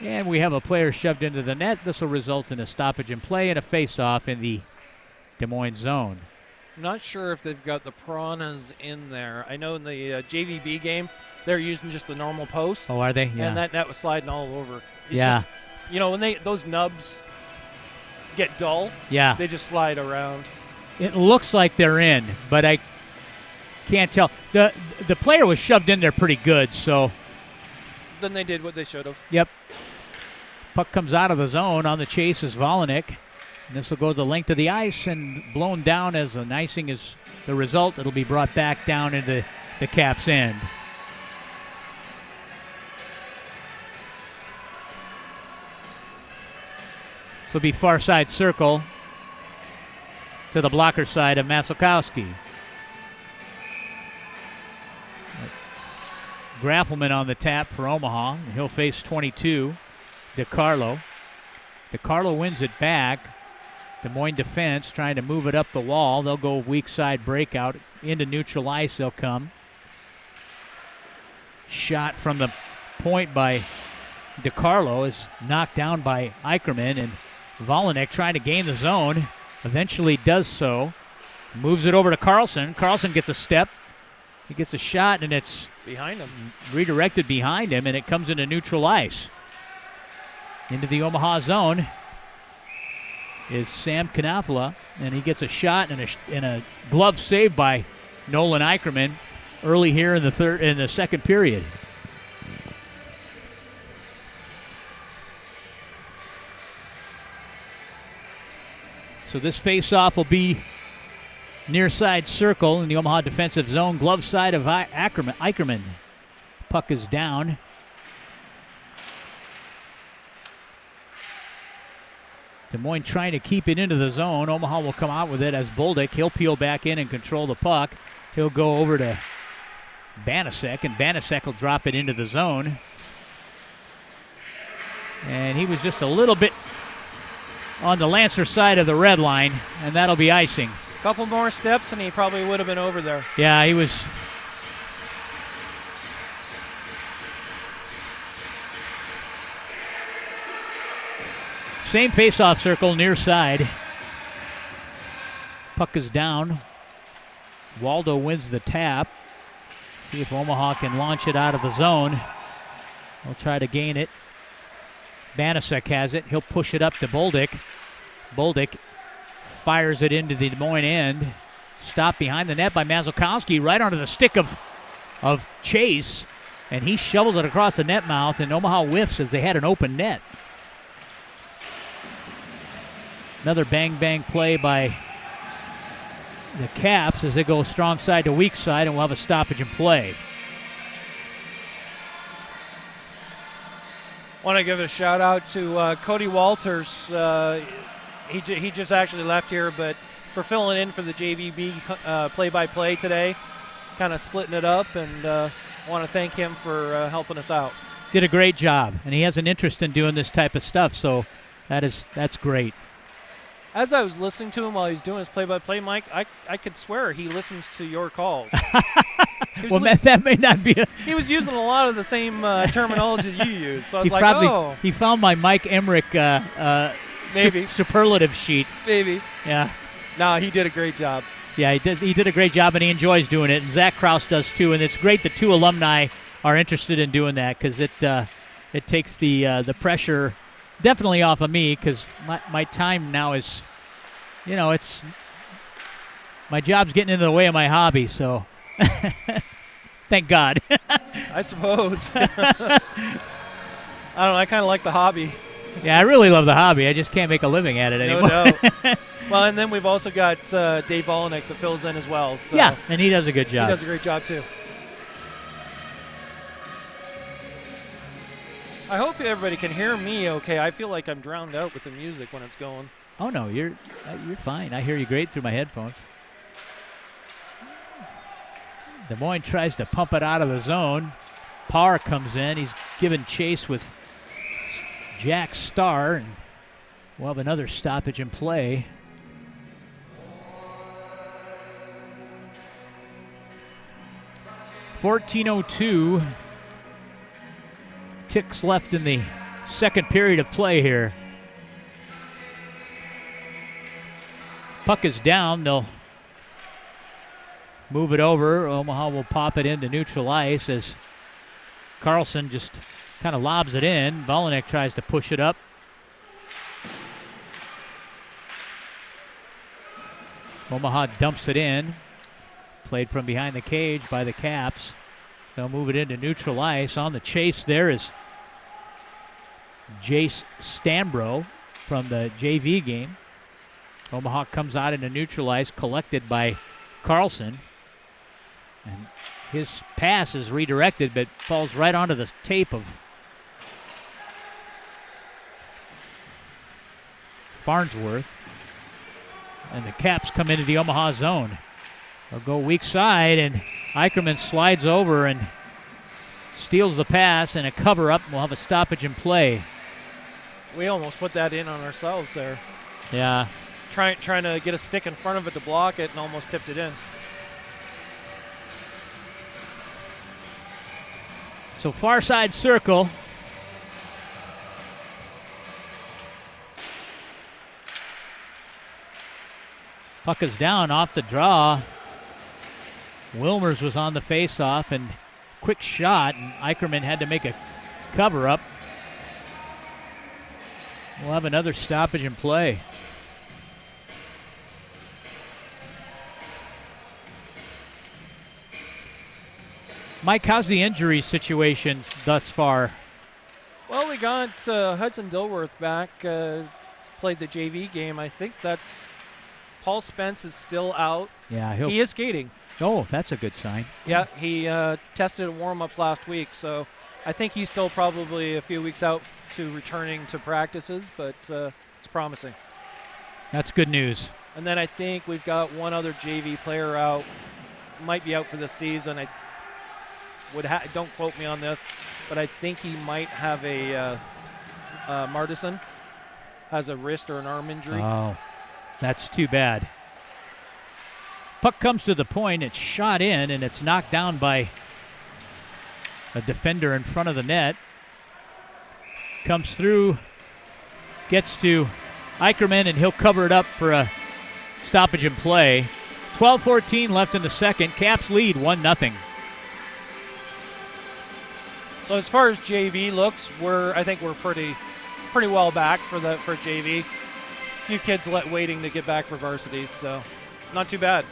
And we have a player shoved into the net. This will result in a stoppage in play and a face-off in the Des Moines zone. I'm not sure if they've got the piranhas in there. I know in the JVB game, they're using just the normal post. Oh, are they? Yeah. And that net was sliding all over. It's yeah. Just, when those nubs get dull, yeah, they just slide around. It looks like they're in, but I can't tell. The player was shoved in there pretty good, so. Then they did what they should have. Yep. Puck comes out of the zone. On the chase is Volinik. And this will go the length of the ice and blown down as an icing is the result. It'll be brought back down into the Caps' end. This will be far side circle to the blocker side of Masakowski. Graffelman on the tap for Omaha. And he'll face 22, DiCarlo. DiCarlo wins it back. Des Moines defense trying to move it up the wall. They'll go weak side breakout. Into neutral ice they'll come. Shot from the point by DiCarlo is knocked down by Eicherman, and Volinik trying to gain the zone. Eventually does so. Moves it over to Carlson. Carlson gets a step. He gets a shot, and it's behind him. Redirected behind him, and it comes into neutral ice. Into the Omaha zone is Sam Knafla, and he gets a shot and a glove save by Nolan Eicherman early here in the second period. So this face-off will be near side circle in the Omaha defensive zone, glove side of Eicherman. Puck is down. Des Moines trying to keep it into the zone. Omaha will come out with it as Bolduc. He'll peel back in and control the puck. He'll go over to Banasek, and Banasek will drop it into the zone. And he was just a little bit on the Lancer side of the red line, and that'll be icing. A couple more steps, and he probably would have been over there. Yeah, he was. Same face-off circle, near side. Puck is down. Waldo wins the tap. See if Omaha can launch it out of the zone. They'll try to gain it. Banasek has it. He'll push it up to Bolduc. Bolduc fires it into the Des Moines end. Stopped behind the net by Mazalkowski, right onto the stick of Chase. And he shovels it across the net mouth, and Omaha whiffs as they had an open net. Another bang-bang play by the Caps as they go strong side to weak side, and we'll have a stoppage in play. Want to give a shout out to Cody Walters. He just actually left here, but for filling in for the JVB play-by-play today, kind of splitting it up, and want to thank him for helping us out. Did a great job, and he has an interest in doing this type of stuff, so that's great. As I was listening to him while he was doing his play-by-play, Mike, I could swear he listens to your calls. Well, that may not be. He was using a lot of the same terminology you use, so I was He found my Mike Emmerich maybe superlative sheet. Maybe. Yeah. No, he did a great job. Yeah, he did a great job, and he enjoys doing it. And Zach Krause does too. And it's great that two alumni are interested in doing that, because it takes the pressure definitely off of me, because my time now is, it's my job's getting into the way of my hobby. So thank God. I suppose. I don't know. I kind of like the hobby. Yeah, I really love the hobby. I just can't make a living at it anymore. No doubt. Well, and then we've also got Dave Volinick that fills in as well. So yeah, and he does a good job. He does a great job, too. I hope everybody can hear me okay. I feel like I'm drowned out with the music when it's going. Oh, no, you're fine. I hear you great through my headphones. Des Moines tries to pump it out of the zone. Parr comes in. He's given chase with Jack Starr, and we'll have another stoppage in play. .14:02 ticks left in the second period of play here. Puck is down. They'll move it over. Omaha will pop it into neutral ice as Carlson just kind of lobs it in. Volinick tries to push it up. Omaha dumps it in. Played from behind the cage by the Caps. They'll move it into neutral ice. On the chase there is Jace Stambro from the JV game. Omaha comes out into neutral ice, collected by Carlson. And his pass is redirected, but falls right onto the tape of Farnsworth. And the Caps come into the Omaha zone. They'll go weak side, and Eicherman slides over and steals the pass, and a cover-up. We'll have a stoppage in play. We almost put that in on ourselves there. Yeah. Trying to get a stick in front of it to block it, and almost tipped it in. So far side circle. Puck is down off the draw. Wilmers was on the face-off, and quick shot, and Eicherman had to make a cover-up. We'll have another stoppage in play. Mike, how's the injury situation thus far? Well, we got Hudson Dilworth back, played the JV game. I think that's Paul Spence is still out. Yeah, he is skating. Oh, that's a good sign. Yeah, he tested warm-ups last week, so I think he's still probably a few weeks out to returning to practices, but it's promising. That's good news. And then I think we've got one other JV player out, might be out for the season. I would don't quote me on this, but I think he might have a Martison has a wrist or an arm injury. Oh, that's too bad. Puck comes to the point, it's shot in, and it's knocked down by a defender in front of the net. Comes through, gets to Eicherman, and he'll cover it up for a stoppage in play. 12:14 left in the second. Caps lead 1-0. So as far as JV looks, I think we're pretty well back for JV. A few kids waiting to get back for varsity, so not too bad.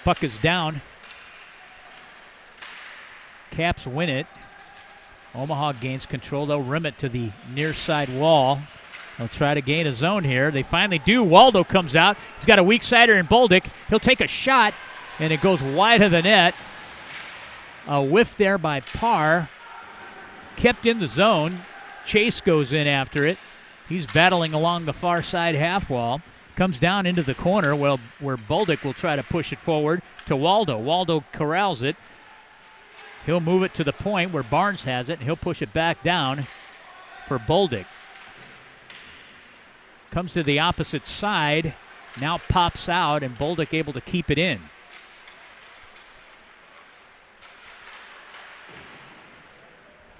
Puck is down. Caps win it. Omaha gains control. They'll rim it to the near side wall. They'll try to gain a zone here. They finally do. Waldo comes out. He's got a weak sider in Bolduc. He'll take a shot, and it goes wide of the net. A whiff there by Parr. Kept in the zone. Chase goes in after it. He's battling along the far side half wall. Comes down into the corner where Bolduc will try to push it forward to Waldo. Waldo corrals it. He'll move it to the point where Barnes has it, and he'll push it back down for Bolduc. Comes to the opposite side. Now pops out, and Bolduc able to keep it in.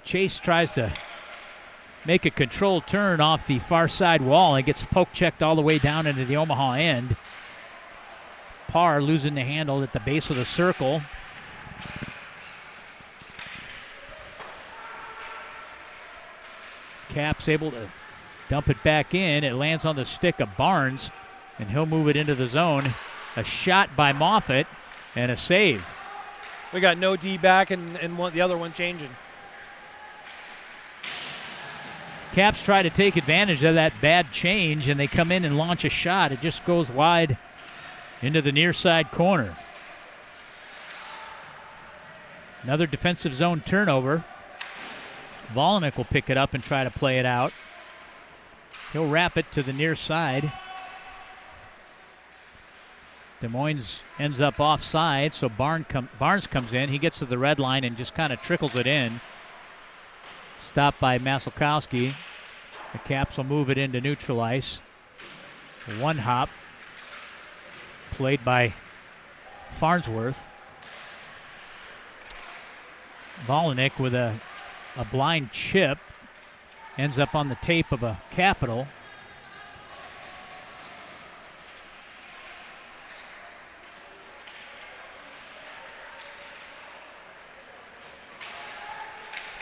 Chase tries to make a controlled turn off the far side wall and gets poke checked all the way down into the Omaha end. Parr losing the handle at the base of the circle. Caps able to dump it back in. It lands on the stick of Barnes, and he'll move it into the zone. A shot by Moffitt and a save. We got no D back and the other one changing. Caps try to take advantage of that bad change, and they come in and launch a shot. It just goes wide into the near side corner. Another defensive zone turnover. Volinick will pick it up and try to play it out. He'll wrap it to the near side. Des Moines ends up offside, so Barnes comes in. He gets to the red line and just kind of trickles it in. Stopped by Maselkowski. The Caps will move it into neutral ice. One hop played by Farnsworth. Volinick with a blind chip. Ends up on the tape of a Capital.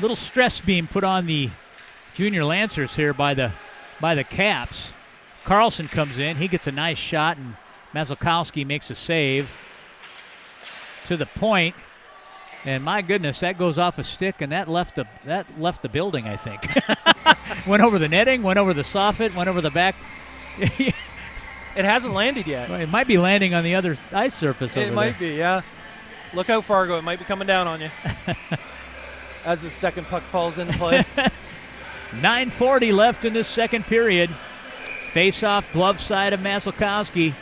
Little stress being put on the junior Lancers here by the Caps. Carlson comes in. He gets a nice shot, and Mazelkowski makes a save to the point. And my goodness, that goes off a stick, and that left the building, I think. Went over the netting, went over the soffit, went over the back. It hasn't landed yet. Well, it might be landing on the other ice surface over there. It might be, yeah. Look out, Fargo. It might be coming down on you. As the second puck falls into play. 9:40 left in this second period. Face-off glove side of Maselkowski.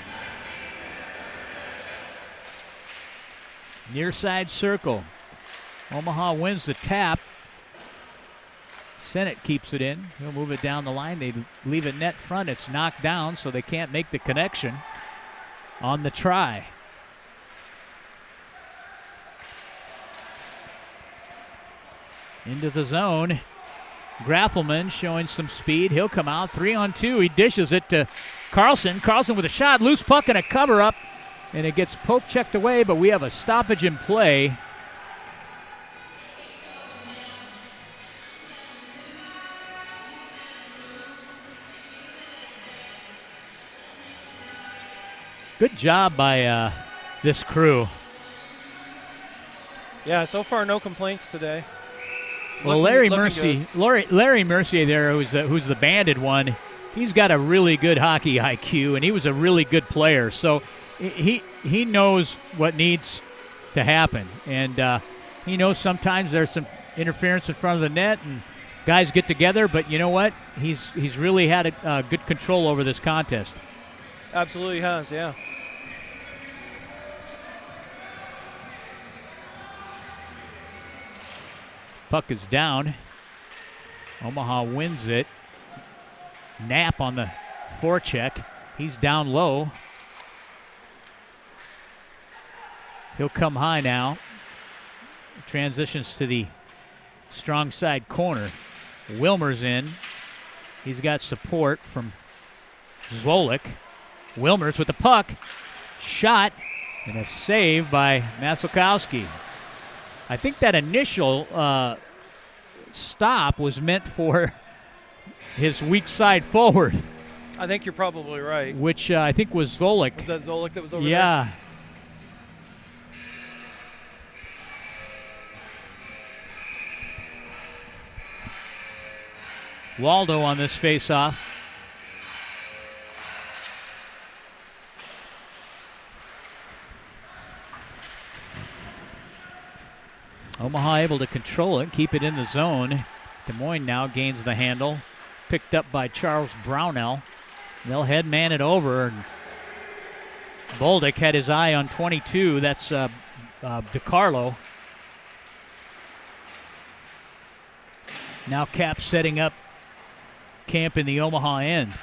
Near side circle. Omaha wins the tap. Sennett keeps it in. He'll move it down the line. They leave it net front. It's knocked down, so they can't make the connection on the try. Into the zone. Graffelman showing some speed. He'll come out 3-on-2. He dishes it to Carlson. Carlson with a shot. Loose puck and a cover-up. And it gets poke checked away, but we have a stoppage in play. Good job by this crew. Yeah, so far no complaints today. Well, Larry Mercier there, who's the banded one, he's got a really good hockey IQ, and he was a really good player. So he knows what needs to happen, and he knows sometimes there's some interference in front of the net, and guys get together. But you know what? He's really had a good control over this contest. Absolutely has, yeah. Puck is down. Omaha wins it. Knapp on the forecheck. He's down low. He'll come high now. Transitions to the strong side corner. Wilmer's in. He's got support from Zwolik. Wilmer's with the puck. Shot and a save by Masalkowski. I think that initial stop was meant for his weak side forward. I think you're probably right. Which I think was Zwolik. Was that Zwolik that was over there? Yeah. Waldo on this face-off. Omaha able to control it, keep it in the zone. Des Moines now gains the handle. Picked up by Charles Brownell. They'll head man it over. And Bolduc had his eye on 22. That's DiCarlo. Now Cap setting up camp in the Omaha end.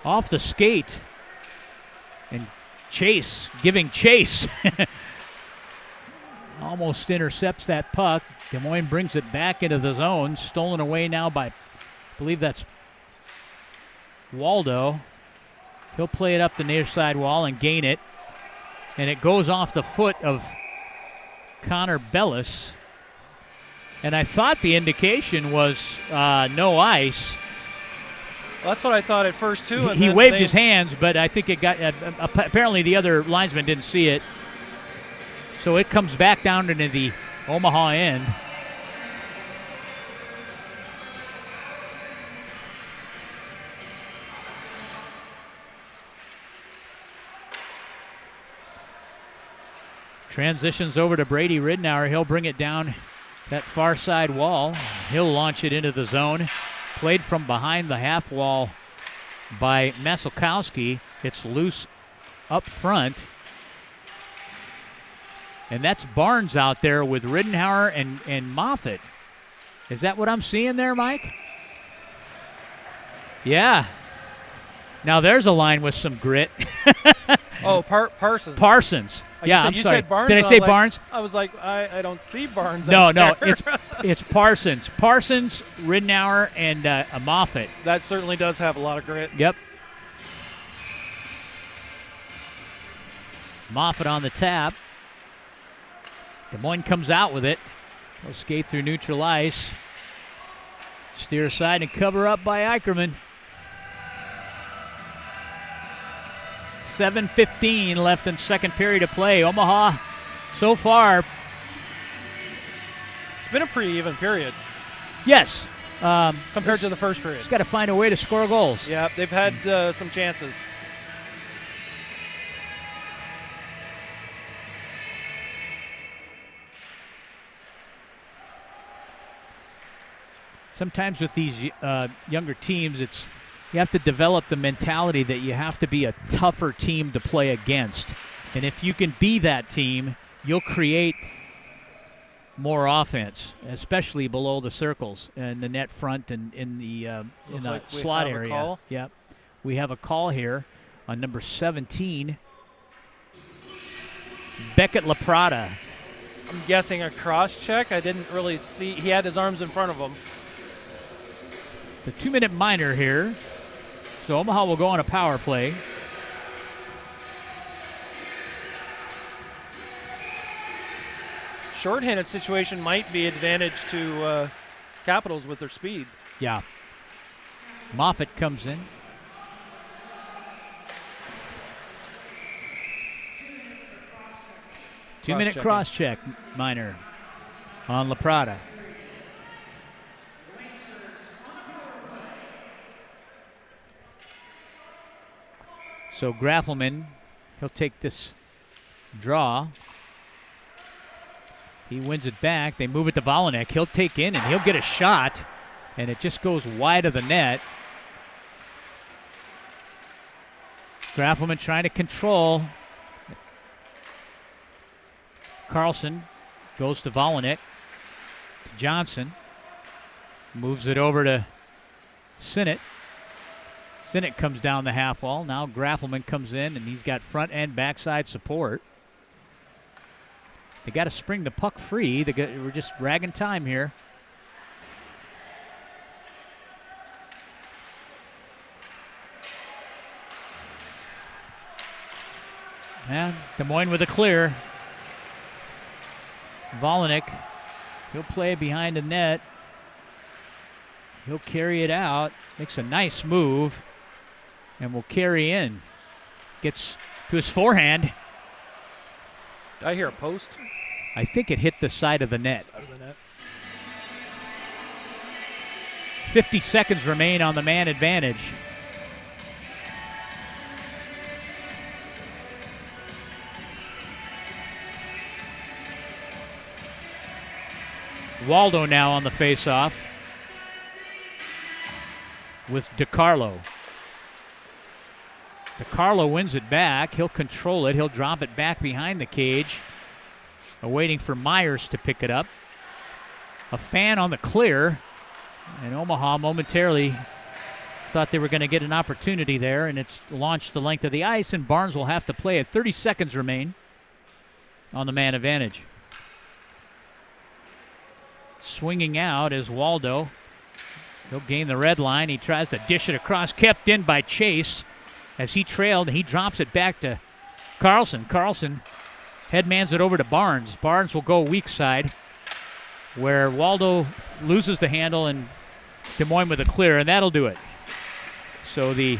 Off the skate. And Chase, giving chase. Almost intercepts that puck. Des Moines brings it back into the zone. Stolen away now by, I believe that's Waldo. He'll play it up the near side wall and gain it. And it goes off the foot of Connor Bellis. And I thought the indication was no ice. Well, that's what I thought at first, too. And he waved his hands, but I think it got apparently the other linesman didn't see it. So it comes back down into the Omaha end. Transitions over to Brady Ridnour. He'll bring it down that far side wall. He'll launch it into the zone. Played from behind the half wall by Masalkowski. It's loose up front. And that's Barnes out there with Ridnour and Moffitt. Is that what I'm seeing there, Mike? Yeah. Now there's a line with some grit. Oh, Parsons. Parsons. Yeah, I'm sorry. Said Barnes, did I say Barnes? I was like, I don't see Barnes. No, out there. it's Parsons. Parsons, Ridnour, and Moffitt. That certainly does have a lot of grit. Yep. Moffitt on the tap. Des Moines comes out with it. He'll skate through neutral ice. Steer aside and cover up by Eicherman. 7:15 left in second period of play. Omaha, so far. It's been a pretty even period. Yes. Compared to the first period. Just got to find a way to score goals. Yeah, they've had some chances. Sometimes with these younger teams, you have to develop the mentality that you have to be a tougher team to play against. And if you can be that team, you'll create more offense, especially below the circles and the net front and in the slot area. Call. Yep. We have a call here on number 17, Beckett LaPrada. I'm guessing a cross check. I didn't really see. He had his arms in front of him. The 2-minute minor here. So Omaha will go on a power play. Short-handed situation might be advantage to Capitals with their speed. Yeah. Moffitt comes in. Two-minute cross-check minor on LaPrada. So Graffelman, he'll take this draw. He wins it back. They move it to Volanek. He'll take in and he'll get a shot, and it just goes wide of the net. Graffelman trying to control. Carlson goes to Volanek. To Johnson. Moves it over to Sinnott. Sinnott comes down the half wall. Now Graffelman comes in, and he's got front and backside support. They got to spring the puck free. We're just ragging time here. And Des Moines with a clear. Volanek, he'll play behind the net. He'll carry it out. Makes a nice move. And will carry in. Gets to his forehand. Did I hear a post? I think it hit the side of the net. 50 seconds remain on the man advantage. Waldo now on the faceoff with DiCarlo. DiCarlo wins it back. He'll control it. He'll drop it back behind the cage, awaiting for Myers to pick it up. A fan on the clear, and Omaha momentarily thought they were going to get an opportunity there, and it's launched the length of the ice, and Barnes will have to play it. 30 seconds remain on the man advantage. Swinging out is Waldo. He'll gain the red line. He tries to dish it across, kept in by Chase. As he trailed, he drops it back to Carlson. Carlson headmans it over to Barnes. Barnes will go weak side, where Waldo loses the handle, and Des Moines with a clear, and that'll do it. So the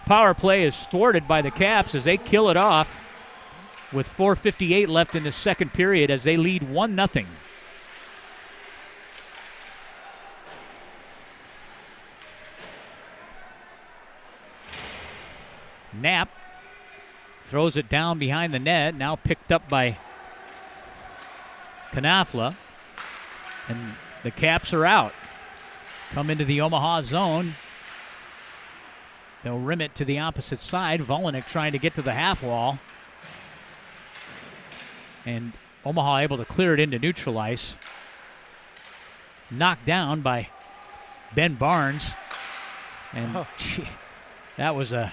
power play is thwarted by the Caps as they kill it off with 4:58 left in the second period as they lead 1-0. Knapp throws it down behind the net, now picked up by Knafla, and the Caps are out. Come into the Omaha zone. They'll rim it to the opposite side. Volanek trying to get to the half wall. And Omaha able to clear it into neutral ice. Knocked down by Ben Barnes. And that was a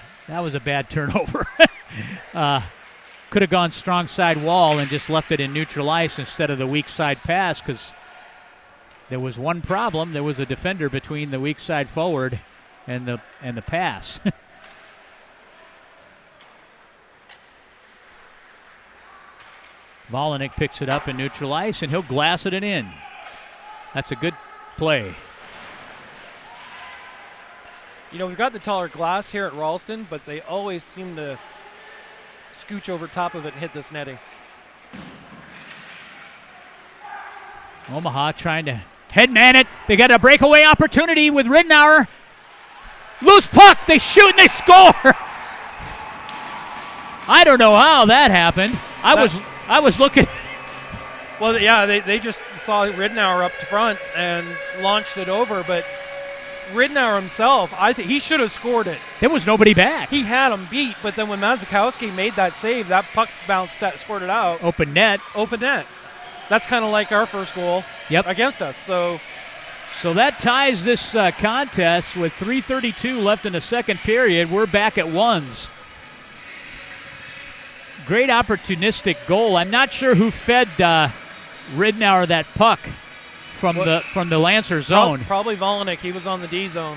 bad turnover. Could have gone strong side wall and just left it in neutral ice instead of the weak side pass, because there was one problem. There was a defender between the weak side forward and the pass. Volanek picks it up in neutral ice, and he'll glass it in. That's a good play. You know, we've got the taller glass here at Ralston, but they always seem to scooch over top of it and hit this netting. Omaha trying to headman it. They got a breakaway opportunity with Ridnour. Loose puck. They shoot and they score. I don't know how that happened. I was looking. Well, yeah, they just saw Ridnour up front and launched it over, but Ridnour himself, I think he should have scored it. There was nobody back. He had him beat, but then when Mazikowski made that save, that puck bounced, scored it out. Open net. Open net. That's kind of like our first goal against us. So that ties this contest with 3:32 left in the second period. We're back at ones. Great opportunistic goal. I'm not sure who fed Ridnour that puck from the Lancer zone. Probably Volanek. He was on the D zone.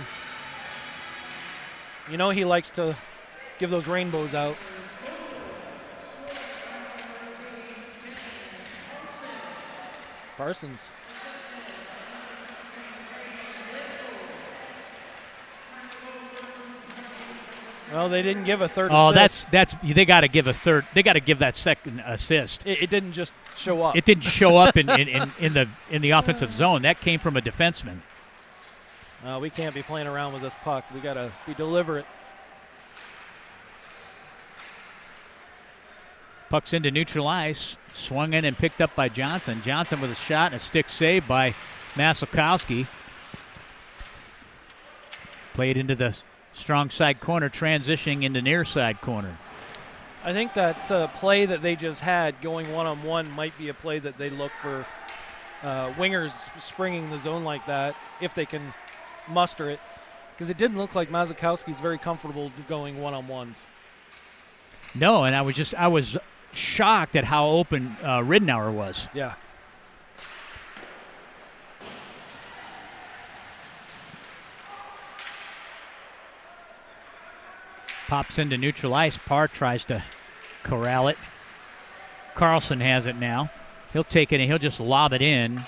You know he likes to give those rainbows out. Parsons. Well, they didn't give a third assist. That's they got to give a third. They got to give that second assist. It didn't just show up. It didn't show up in the offensive zone. That came from a defenseman. We can't be playing around with this puck. We got to be deliberate. Puck's into neutral ice. Swung in and picked up by Johnson. Johnson with a shot and a stick save by Masalkowski. Played into the strong side corner, transitioning into near side corner. I think that play that they just had going one-on-one might be a play that they look for wingers springing the zone like that if they can muster it, because it didn't look like Masalkowski's very comfortable going one-on-ones. No, and I was shocked at how open Ridenour was. Yeah. Pops into neutral ice. Parr tries to corral it. Carlson has it now. He'll take it and he'll just lob it in.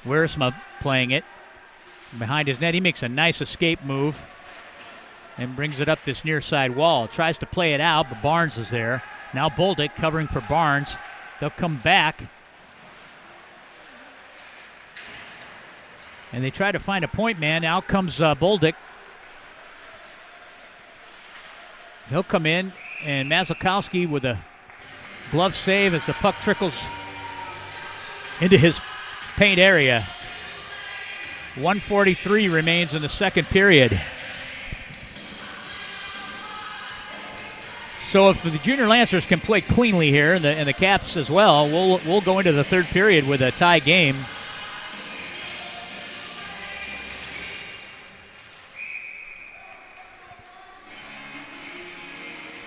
Wiersma playing it behind his net. He makes a nice escape move and brings it up this near side wall. Tries to play it out, but Barnes is there. Now Bolduc covering for Barnes. They'll come back. And they try to find a point man. Out comes Bolduc. He'll come in, and Masalkowski with a glove save as the puck trickles into his paint area. 1:43 remains in the second period. So if the Junior Lancers can play cleanly here, and the Caps as well, we'll go into the third period with a tie game.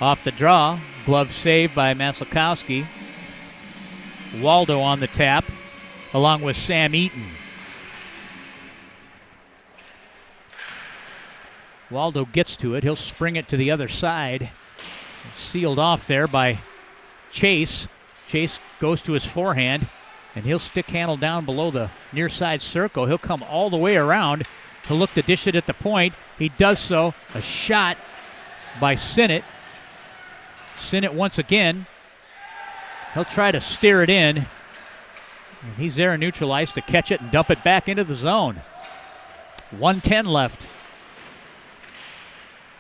Off the draw, glove save by Masalkowski. Waldo on the tap, along with Sam Eaton. Waldo gets to it. He'll spring it to the other side. Sealed off there by Chase. Chase goes to his forehand, and he'll stick handle down below the near side circle. He'll come all the way around. He'll look to dish it at the point. He does so. A shot by Sinnott. Sinnott once again. He'll try to steer it in. And he's there in neutral ice to catch it and dump it back into the zone. 1:10 left.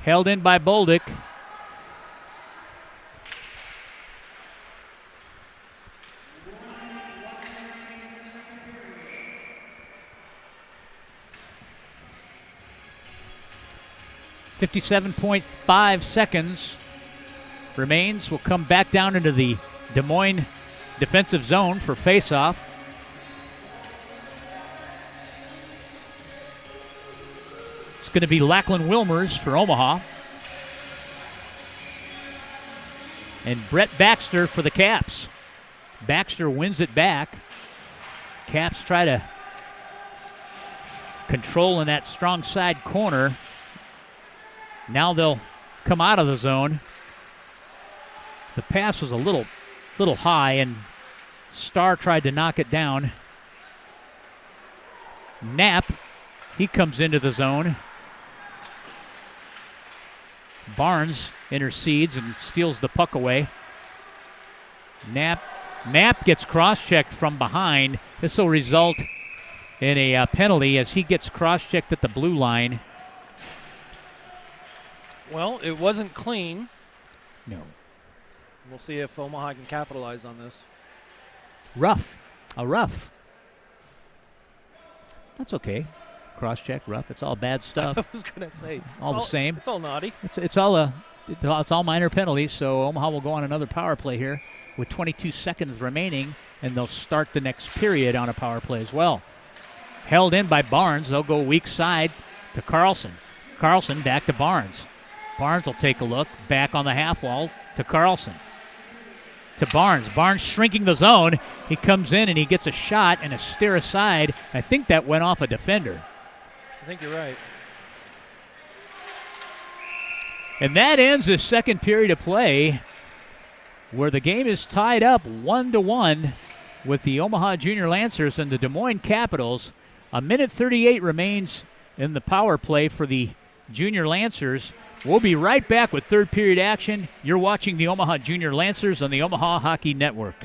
Held in by Bolduc. .5 seconds remains. We'll come back down into the Des Moines defensive zone for faceoff. It's going to be Lachlan Wilmers for Omaha. And Brett Baxter for the Caps. Baxter wins it back. Caps try to control in that strong side corner. Now they'll come out of the zone. The pass was a little high, and Starr tried to knock it down. Knapp, he comes into the zone. Barnes intercedes and steals the puck away. Knapp gets cross-checked from behind. This will result in a penalty as he gets cross-checked at the blue line. Well, it wasn't clean. No. We'll see if Omaha can capitalize on this. Rough. A rough. That's okay. Cross-check, rough. It's all bad stuff. I was going to say. All the same. It's all naughty. It's all minor penalties, so Omaha will go on another power play here with 22 seconds remaining, and they'll start the next period on a power play as well. Held in by Barnes. They'll go weak side to Carlson. Carlson back to Barnes. Barnes will take a look. Back on the half wall to Carlson. To Barnes. Barnes shrinking the zone. He comes in and he gets a shot and a stare aside. I think that went off a defender. I think you're right. And that ends the second period of play, where the game is tied up 1-1 with the Omaha Junior Lancers and the Des Moines Capitals. 1:38 remains in the power play for the Junior Lancers. We'll be right back with third period action. You're watching the Omaha Junior Lancers on the Omaha Hockey Network.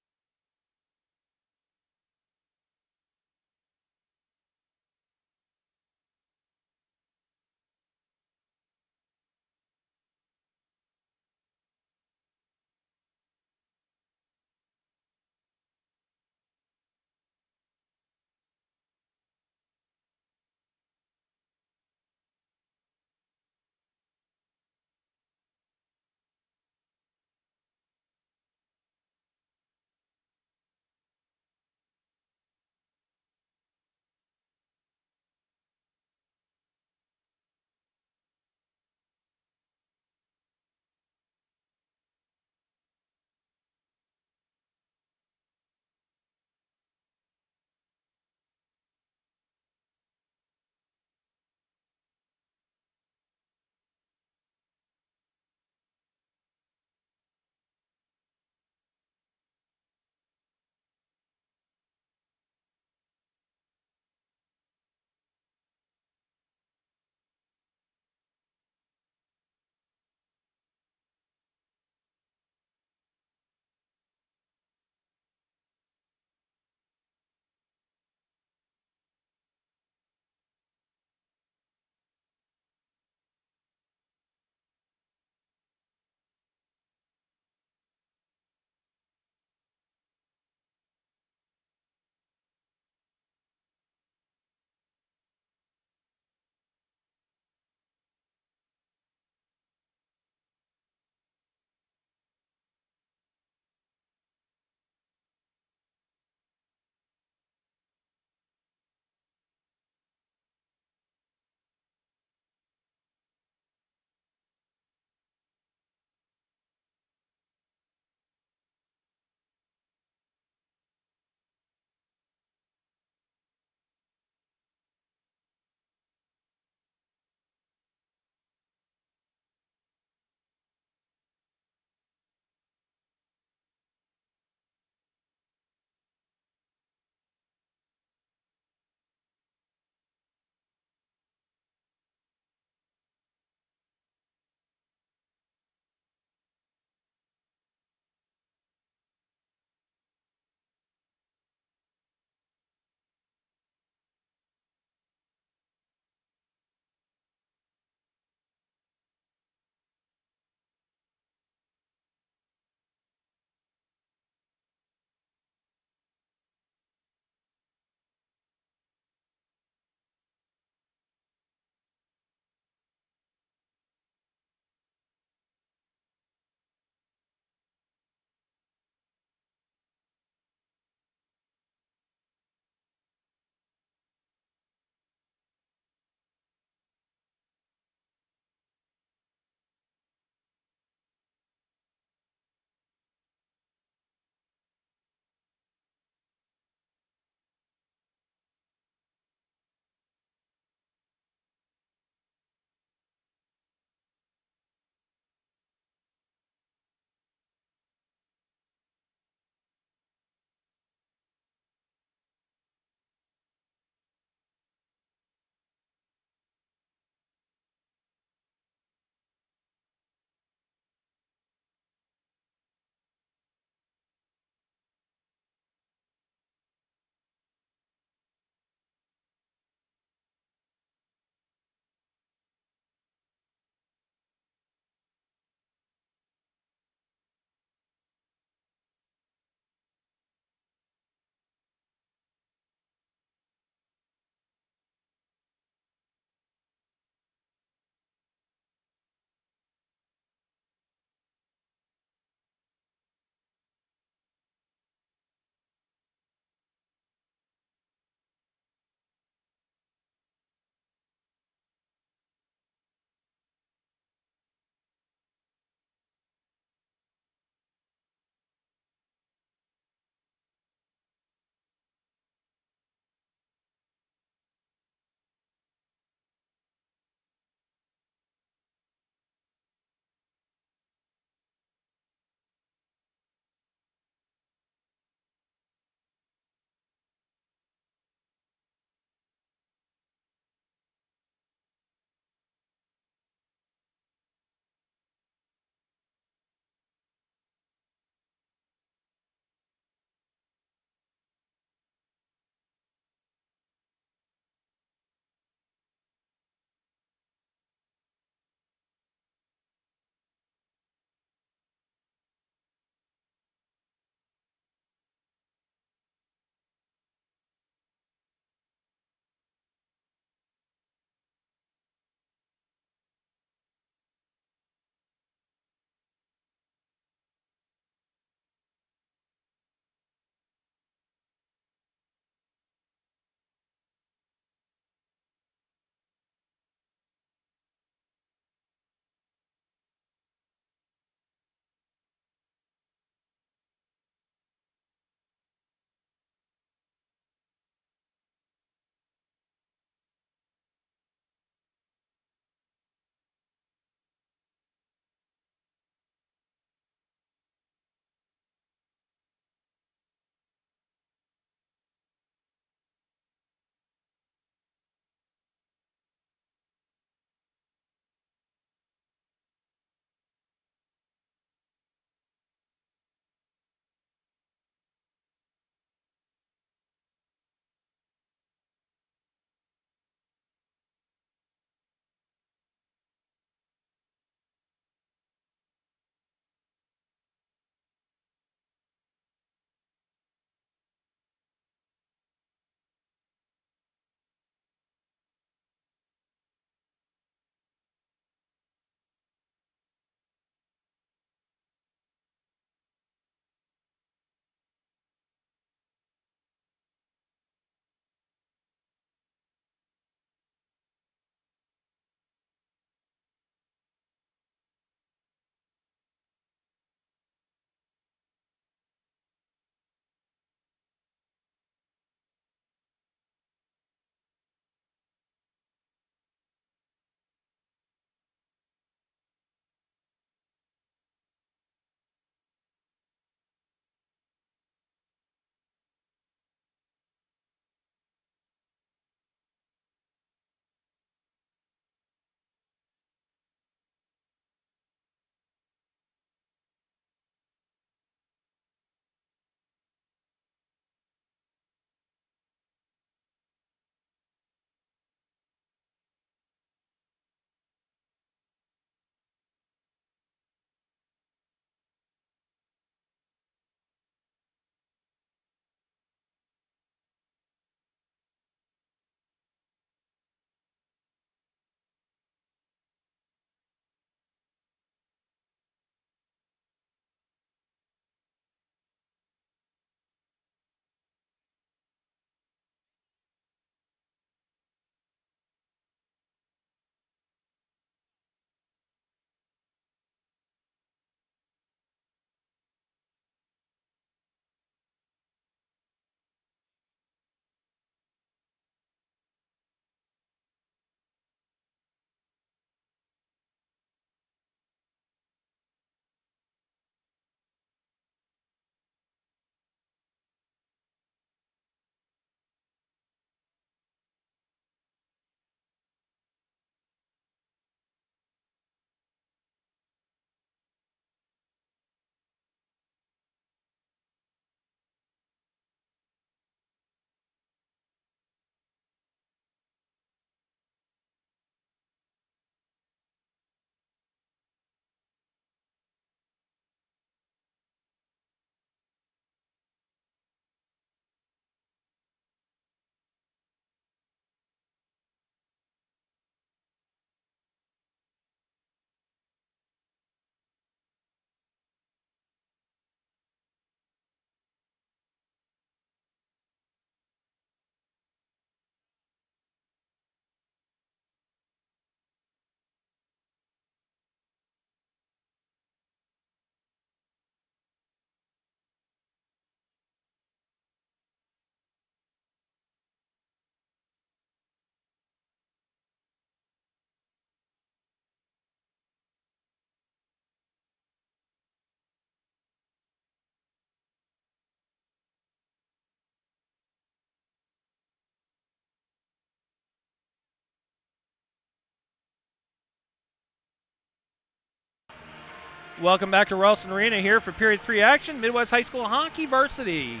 Welcome back to Ralston Arena here for Period 3 action, Midwest High School Hockey Varsity,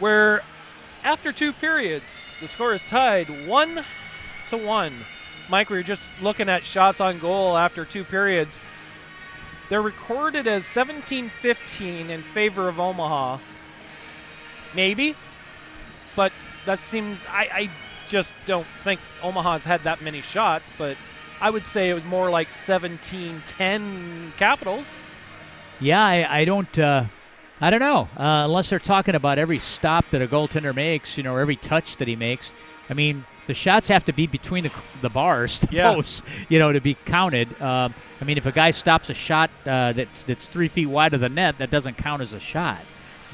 where after 2 periods, the score is tied 1-1. Mike, we were just looking at shots on goal after 2 periods. They're recorded as 17-15 in favor of Omaha. Maybe, but that seems, I just don't think Omaha's had that many shots, but I would say it was more like 17-10 Capitals. Yeah, I don't know. Unless they're talking about every stop that a goaltender makes, or every touch that he makes. I mean, the shots have to be between the bars, the posts, to be counted. I mean, if a guy stops a shot that's 3 feet wide of the net, that doesn't count as a shot.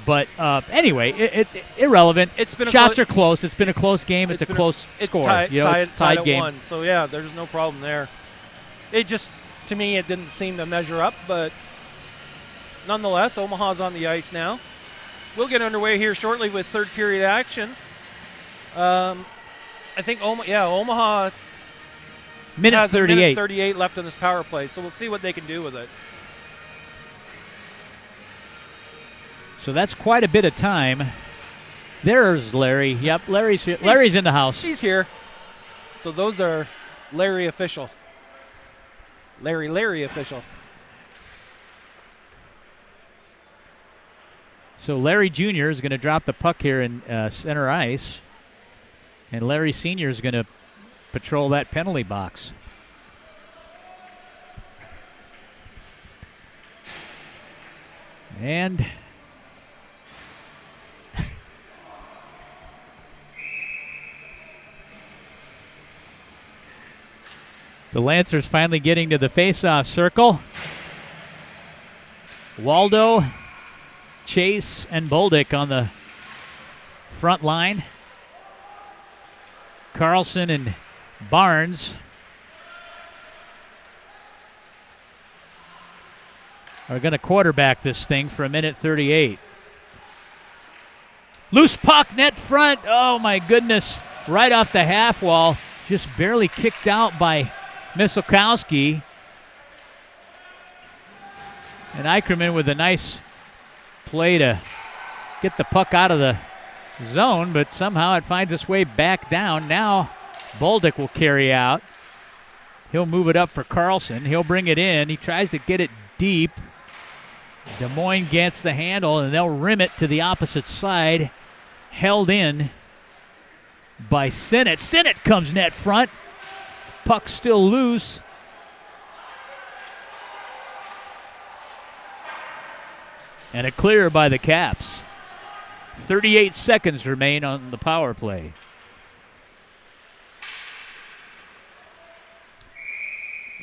But anyway, it irrelevant. Shots are close. It's been a close game. It's a close score. It's tied game. at 1. So yeah, there's no problem there. It just, to me, it didn't seem to measure up, but nonetheless, Omaha's on the ice now. We'll get underway here shortly with third period action. I think Omaha minute 38. Minute 38 left on this power play, so we'll see what they can do with it. So that's quite a bit of time. There's Larry. Yep, Larry's here. Larry's in the house. He's here. So those are Larry official. Larry official. So Larry Jr. is going to drop the puck here in center ice. And Larry Sr. is going to patrol that penalty box. And the Lancers finally getting to the face-off circle. Waldo, Chase, and Bolduc on the front line. Carlson and Barnes are going to quarterback this thing for a minute 38. Loose puck, net front. Oh, my goodness. Right off the half wall. Just barely kicked out by Misalkowski. And Eicherman with a nice play to get the puck out of the zone, but somehow it finds its way back down. Now Bolduc will carry out. He'll move it up for Carlson. He'll bring it in. He tries to get it deep. Des Moines gets the handle, and they'll rim it to the opposite side. Held in by Sinnott. Sinnott comes net front. Puck still loose. And a clear by the Caps. 38 seconds remain on the power play.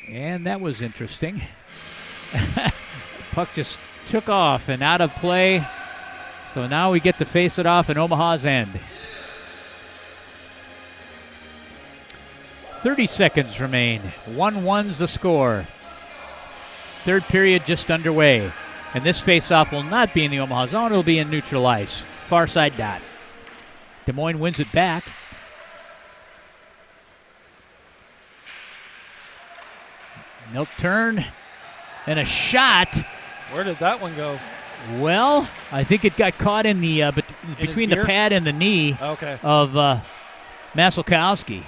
And that was interesting. Puck just took off and out of play. So now we get to face it off in Omaha's end. 30 seconds remain. 1-1's the score. Third period just underway. And this face-off will not be in the Omaha zone. It'll be in neutral ice. Far side dot. Des Moines wins it back. No turn. And a shot. Where did that one go? Well, I think it got caught in the between the pad and the knee of Masalkowski.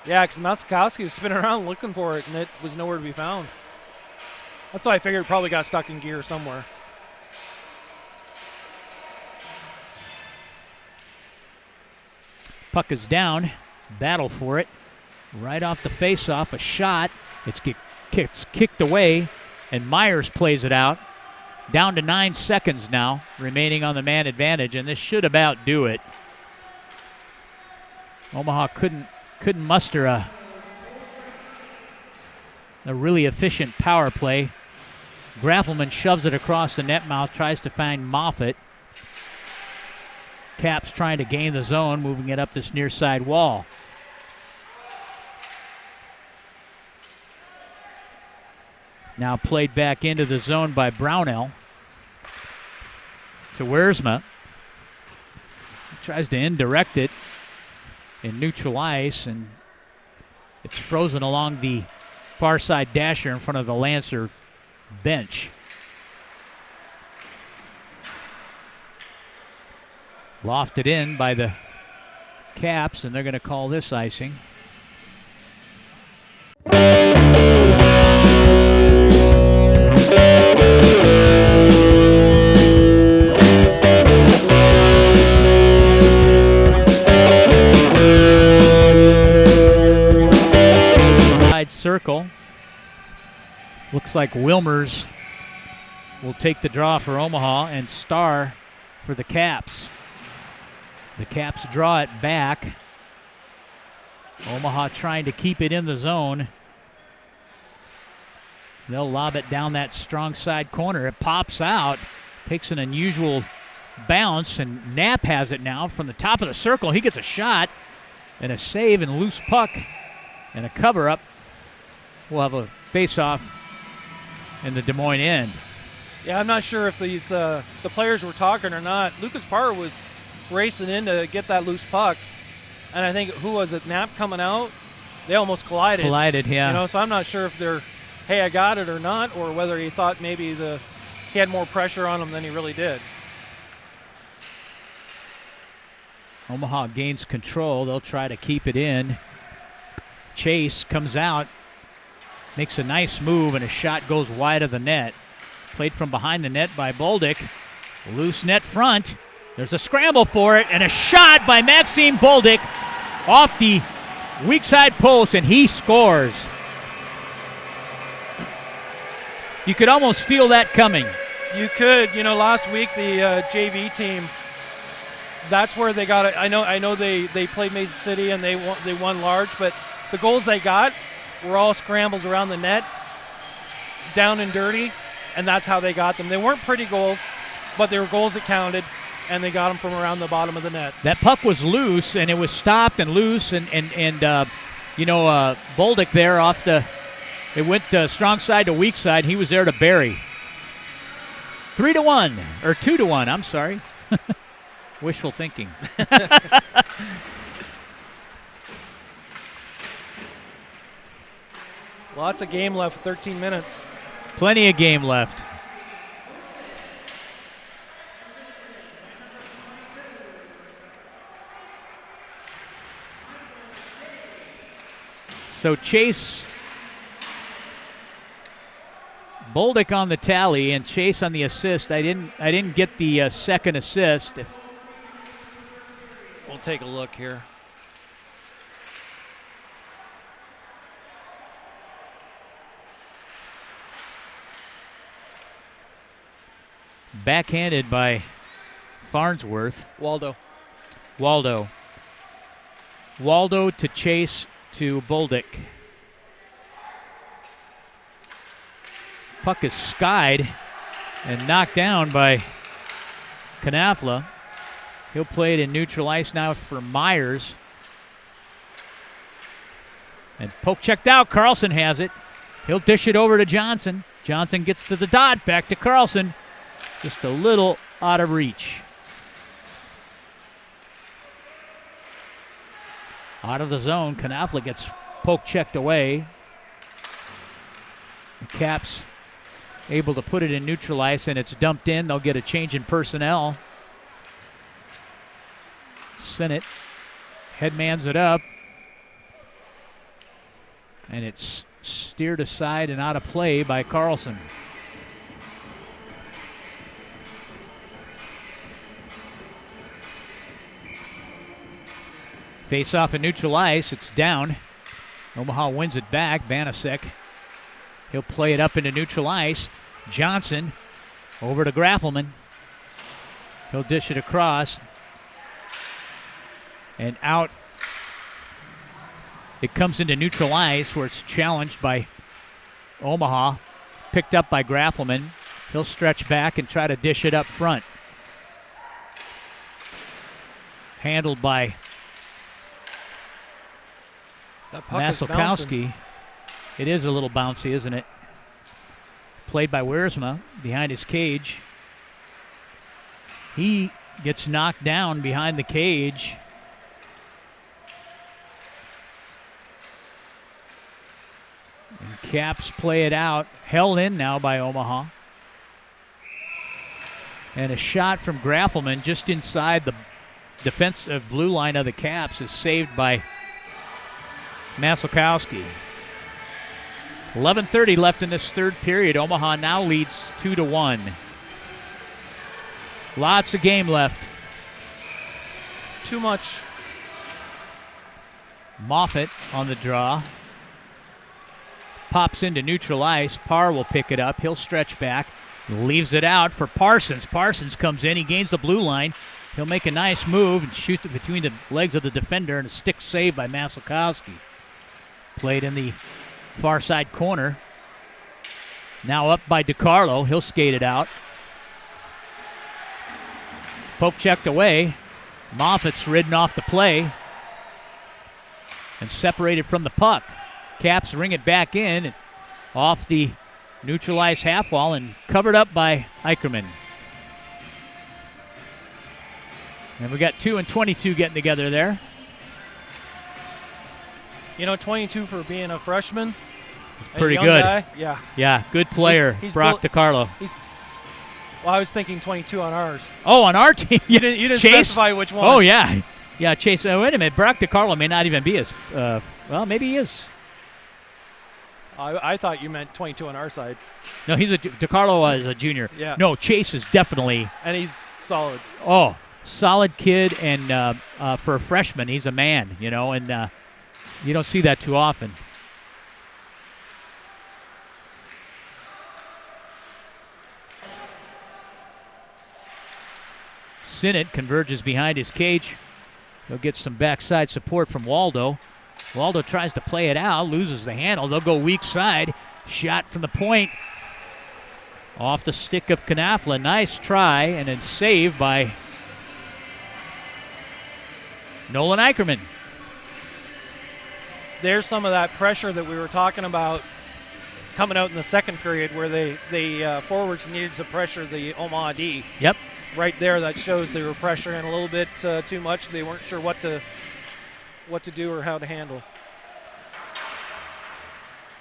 Yeah, because Masalkowski was spinning around looking for it, and it was nowhere to be found. That's why I figured it probably got stuck in gear somewhere. Puck is down. Battle for it. Right off the face-off, a shot. It's kicked away, and Myers plays it out. Down to 9 seconds now, remaining on the man advantage, and this should about do it. Omaha couldn't muster a really efficient power play. Graffelman shoves it across the net mouth, tries to find Moffitt. Caps trying to gain the zone, moving it up this near side wall. Now played back into the zone by Brownell to Wiersma. Tries to indirect it in neutral ice, and it's frozen along the far side dasher in front of the Lancer bench. Lofted in by the Caps, and they're going to call this icing. Circle. Looks like Wilmers will take the draw for Omaha and Starr for the Caps. The Caps draw it back. Omaha trying to keep it in the zone. They'll lob it down that strong side corner. It pops out, takes an unusual bounce, and Knapp has it now from the top of the circle. He gets a shot and a save and loose puck and a cover-up. We'll have a face-off in the Des Moines end. Yeah, I'm not sure if these the players were talking or not. Lucas Parr was racing in to get that loose puck, and I think, who was it, Knapp coming out? They almost collided. Yeah. You know, so I'm not sure if they're, hey, I got it or not, or whether he thought maybe he had more pressure on him than he really did. Omaha gains control. They'll try to keep it in. Chase comes out. Makes a nice move, and a shot goes wide of the net. Played from behind the net by Bolduc. Loose net front. There's a scramble for it, and a shot by Maxime Bolduc off the weak side post, and he scores. You could almost feel that coming. You could. You know, last week the JV team, that's where they got it. I know they played Mason City and they won large, but the goals they got were all scrambles around the net, down and dirty, and that's how they got them. They weren't pretty goals, but they were goals that counted, and they got them from around the bottom of the net. That puck was loose, and it was stopped and loose, and Bolduc there off the, it went strong side to weak side. He was there to bury. 3-1, or 2-1, I'm sorry. Wishful thinking. Lots of game left, 13 minutes. Plenty of game left. So Chase, Bolduc on the tally and Chase on the assist. I didn't get the second assist. We'll take a look here. Backhanded by Farnsworth. Waldo to Chase to Bolduc. Puck is skied and knocked down by Knafla. He'll play it in neutral ice now for Myers. And poke checked out. Carlson has it. He'll dish it over to Johnson. Johnson gets to the dot. Back to Carlson. Just a little out of reach. Out of the zone. Knafla gets poke checked away. The Caps able to put it in neutral ice, and it's dumped in. They'll get a change in personnel. Sinnott headmans it up. And it's steered aside and out of play by Carlson. Face off in neutral ice. It's down. Omaha wins it back. Banasek. He'll play it up into neutral ice. Johnson over to Graffelman. He'll dish it across. And out. It comes into neutral ice where it's challenged by Omaha. Picked up by Graffelman. He'll stretch back and try to dish it up front. Handled by Masalkowski. It is a little bouncy, isn't it? Played by Wiersma behind his cage. He gets knocked down behind the cage. And Caps play it out. Held in now by Omaha. And a shot from Graffelman just inside the defensive blue line of the Caps is saved by Masalkowski. 11:30 left in this third period. Omaha now leads 2-1. Lots of game left. Too much. Moffitt on the draw. Pops into neutral ice. Parr will pick it up. He'll stretch back. Leaves it out for Parsons. Parsons comes in. He gains the blue line. He'll make a nice move and shoot it between the legs of the defender, and a stick save by Masalkowski. Played in the far side corner. Now up by DiCarlo. He'll skate it out. Poke checked away. Moffitt's ridden off the play and separated from the puck. Caps ring it back in off the neutralized half wall and covered up by Eicherman. And we got 2 and 22 getting together there. 22 for being a freshman. Pretty good. Guy. Yeah. Yeah, good player, He's Brock DiCarlo. Well, I was thinking 22 on ours. Oh, on our team. You didn't Chase? specify which one. Oh, yeah. Yeah, Chase. Wait a minute. Brock DiCarlo may not even be as, well, maybe he is. I thought you meant 22 on our side. No, DiCarlo is a junior. Yeah. No, Chase is definitely. And he's solid. Oh, solid kid, and for a freshman, he's a man, and you don't see that too often. Sinnott converges behind his cage. He'll get some backside support from Waldo. Waldo tries to play it out, loses the handle. They'll go weak side. Shot from the point. Off the stick of Knafla. Nice try, and then saved by Nolan Eicherman. There's some of that pressure that we were talking about coming out in the second period, where they forwards needed to pressure the Omaha D. Yep. Right there, that shows they were pressuring a little bit too much. They weren't sure what to do or how to handle.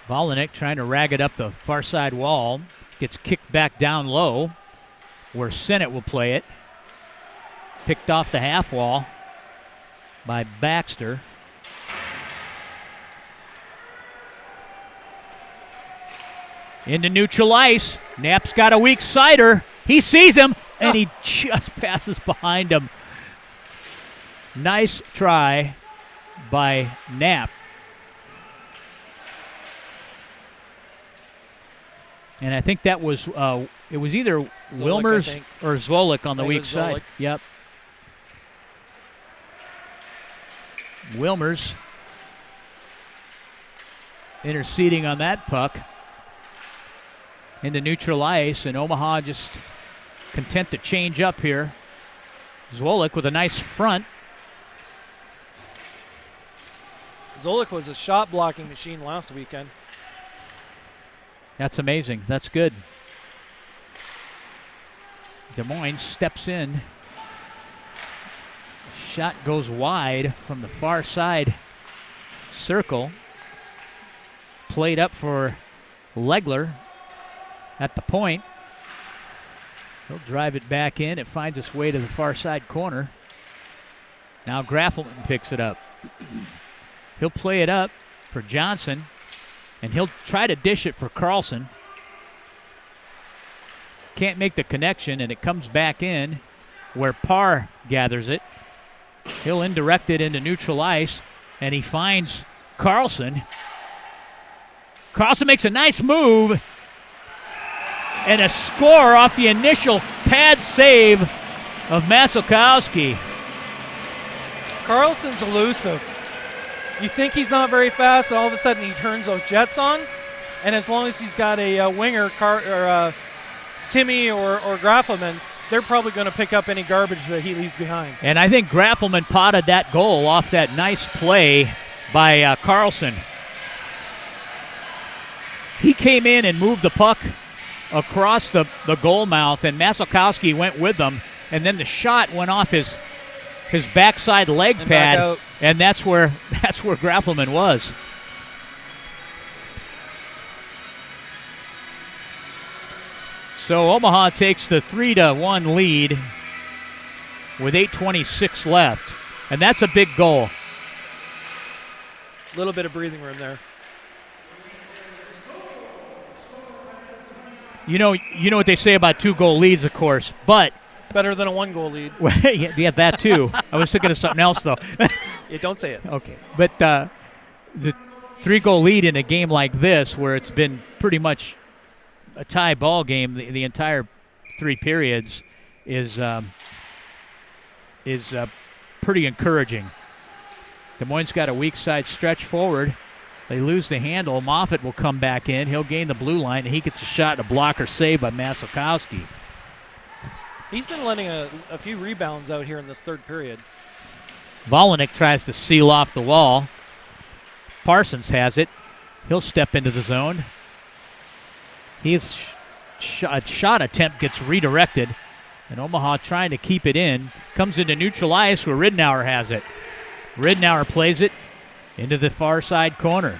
Volanek trying to rag it up the far side wall. Gets kicked back down low, where Sinnott will play it. Picked off the half wall by Baxter. Into neutral ice. Knapp's got a weak sider. He sees him, and he just passes behind him. Nice try by Knapp. And I think that was it was either Wilmers or Zwolik on the weak side. Yep. Wilmers interceding on that puck into neutral ice, and Omaha just content to change up here. Zwolik with a nice front. Zolik was a shot blocking machine last weekend. That's amazing. That's good. Des Moines steps in. Shot goes wide from the far side circle. Played up for Legler at the point. He'll drive it back in. It finds its way to the far side corner. Now Graffelman picks it up. He'll play it up for Johnson, and he'll try to dish it for Carlson. Can't make the connection, and it comes back in where Parr gathers it. He'll indirect it into neutral ice, and he finds Carlson. Carlson makes a nice move, and a score off the initial pad save of Masalkowski. Carlson's elusive. You think he's not very fast, and all of a sudden he turns those jets on, and as long as he's got a winger, Timmy or Graffelman, they're probably going to pick up any garbage that he leaves behind. And I think Graffelman potted that goal off that nice play by Carlson. He came in and moved the puck across the goal mouth, and Masalkowski went with them, and then the shot went off his backside leg pad, and that's where Graffelman was. So Omaha takes the 3-1 lead with 8:26 left, and that's a big goal. A little bit of breathing room there. You know what they say about 2-goal leads, of course, but better than a 1-goal lead. yeah, that too. I was thinking of something else though. Yeah, don't say it. Okay, but the 3-goal lead in a game like this, where it's been pretty much a tie ball game the entire 3 periods, is pretty encouraging. Des Moines got a weak side stretch forward. They lose the handle. Moffitt will come back in. He'll gain the blue line, and he gets a shot and a blocker save by Masakowski. He's been letting a few rebounds out here in this third period. Volinick tries to seal off the wall. Parsons has it. He'll step into the zone. His shot attempt gets redirected, and Omaha trying to keep it in. Comes into neutral ice where Ridnour has it. Ridnour plays it into the far side corner.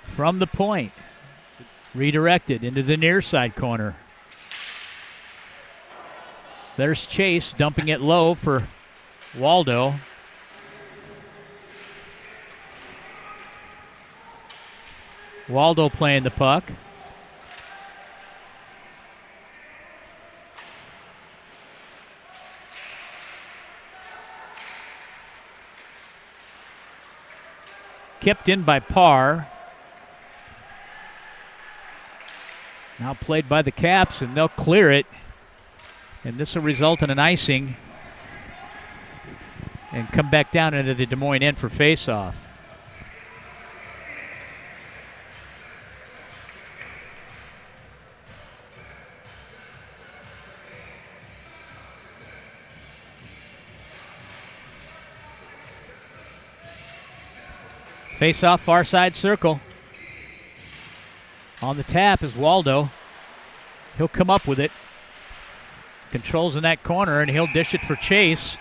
From the point, redirected into the near side corner. There's Chase dumping it low for Waldo. Waldo playing the puck. Kept in by Parr. Now played by the Caps, and they'll clear it. And this will result in an icing and come back down into the Des Moines end for faceoff. Face-off, far side circle. On the tap is Waldo. He'll come up with it. Controls in that corner, and he'll dish it for Chase.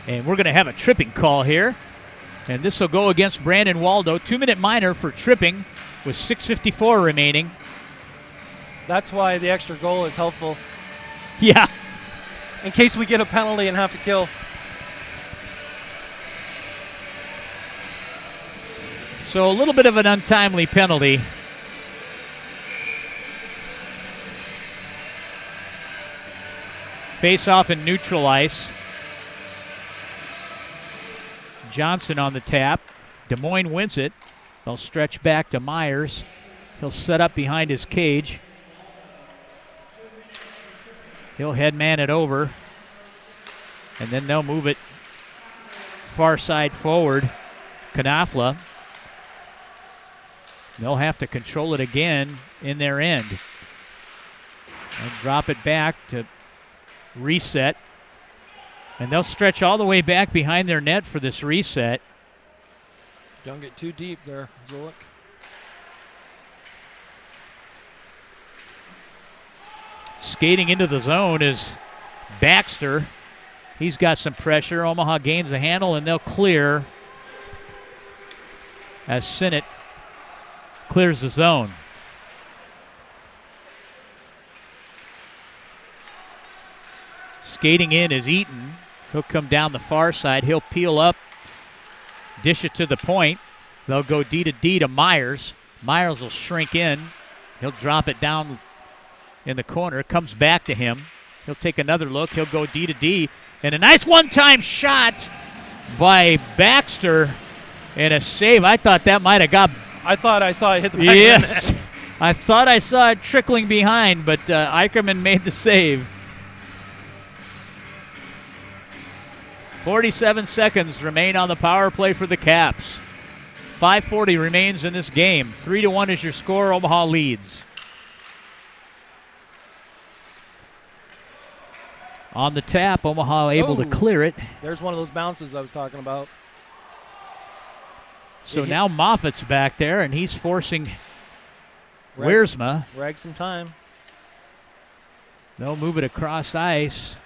And we're going to have a tripping call here. And this will go against Brandon Waldo. 2-minute minor for tripping with 6:54 remaining. That's why the extra goal is helpful. Yeah. In case we get a penalty and have to kill. So a little bit of an untimely penalty. Face off in neutral ice. Johnson on the tap. Des Moines wins it. They'll stretch back to Myers. He'll set up behind his cage. He'll headman it over. And then they'll move it far side forward. Knafla. They'll have to control it again in their end. And drop it back to reset. And they'll stretch all the way back behind their net for this reset. Don't get too deep there, Zulik. Skating into the zone is Baxter. He's got some pressure. Omaha gains the handle, and they'll clear as Sinnott clears the zone. Skating in is Eaton. He'll come down the far side. He'll peel up, dish it to the point. They'll go D to D to Myers. Myers will shrink in. He'll drop it down in the corner. Comes back to him. He'll take another look. He'll go D to D. And a nice one-time shot by Baxter and a save. I thought that might have got... I thought I saw it hit the back of the net. I thought I saw it trickling behind, but Eicherman made the save. 47 seconds remain on the power play for the Caps. 5:40 remains in this game. 3-1 is your score. Omaha leads. On the tap, Omaha able to clear it. There's one of those bounces I was talking about. So now Moffitt's back there, and he's forcing Wiersma. Rag some time. They'll move it across ice.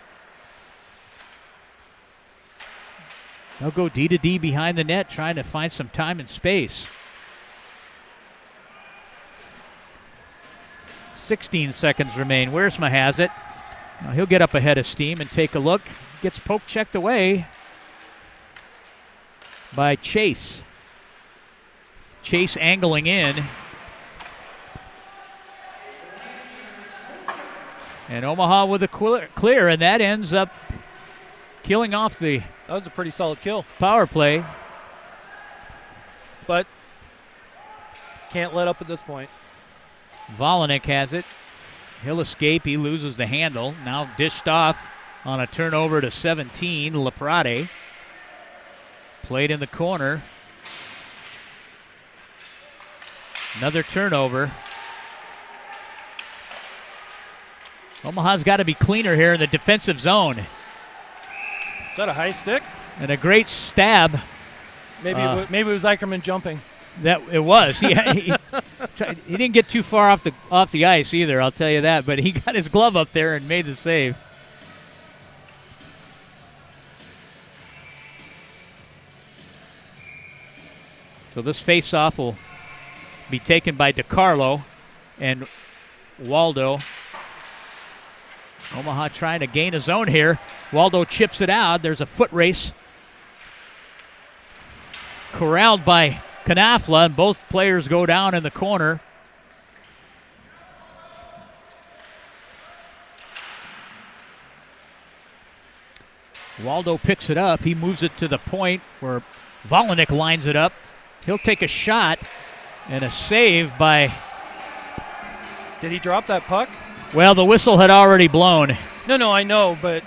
They'll go D to D behind the net, trying to find some time and space. 16 seconds remain. Wiersma has it. Now he'll get up ahead of steam and take a look. Gets poke checked away by Chase. Chase angling in. And Omaha with a clear, and that ends up killing off the That was a pretty solid kill. Power play. But can't let up at this point. Volinick has it. He'll escape. He loses the handle. Now dished off on a turnover to 17. Laprade played in the corner. Another turnover. Omaha's got to be cleaner here in the defensive zone. Is that a high stick? And a great stab. Maybe it was Eicherman jumping. That it was. He didn't get too far off the ice either, I'll tell you that. But he got his glove up there and made the save. So this face-off will be taken by DiCarlo and Waldo. Omaha trying to gain his own here. Waldo chips it out. There's a foot race. Corralled by Knafla, and both players go down in the corner. Waldo picks it up. He moves it to the point where Volinick lines it up. He'll take a shot, and a save by... Did he drop that puck? Well, the whistle had already blown. No, I know, but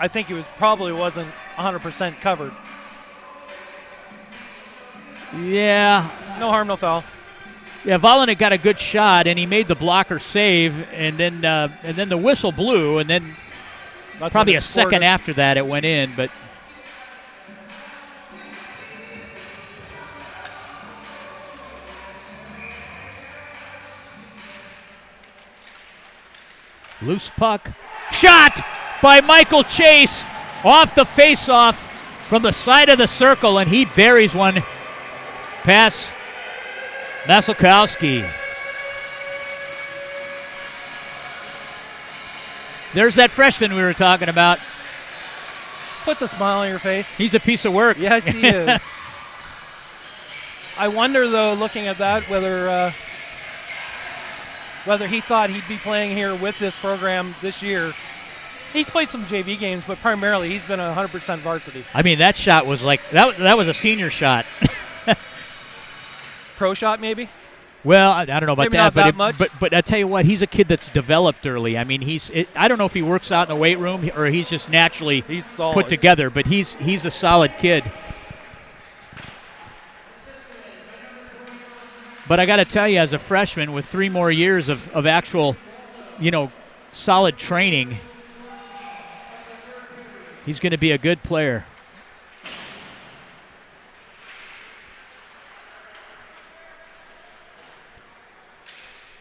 I think he probably wasn't 100% covered. Yeah. No harm, no foul. Yeah, Volinick got a good shot, and he made the blocker save, and then the whistle blew, and then That's probably a second after that it went in, but... Loose puck. Shot by Michael Chase off the faceoff from the side of the circle, and he buries one past Masalkowski. There's that freshman we were talking about. Puts a smile on your face. He's a piece of work. Yes, he is. I wonder, though, looking at that, whether he thought he'd be playing here with this program this year. He's played some JV games, but primarily he's been 100% varsity. I mean, that shot was like that was a senior shot. Pro shot, maybe? Well, I don't know about maybe not that much. But I tell you what, he's a kid that's developed early. I mean, I don't know if he works out in the weight room or he's just naturally put together, but he's a solid kid. But I got to tell you, as a freshman with 3 more years of actual, solid training, he's going to be a good player.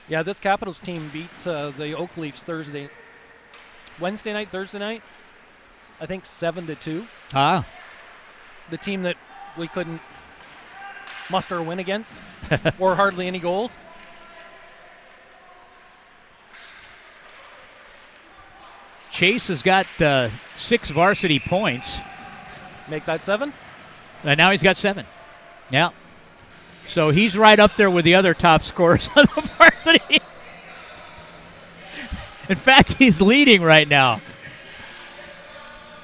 Yeah, this Capitals team beat the Oak Leafs Thursday night, I think 7-2. Ah. The team that we couldn't muster a win against, or hardly any goals. Chase has got 6 varsity points. Make that 7? And now he's got 7. Yeah. So he's right up there with the other top scorers on the varsity. In fact, he's leading right now.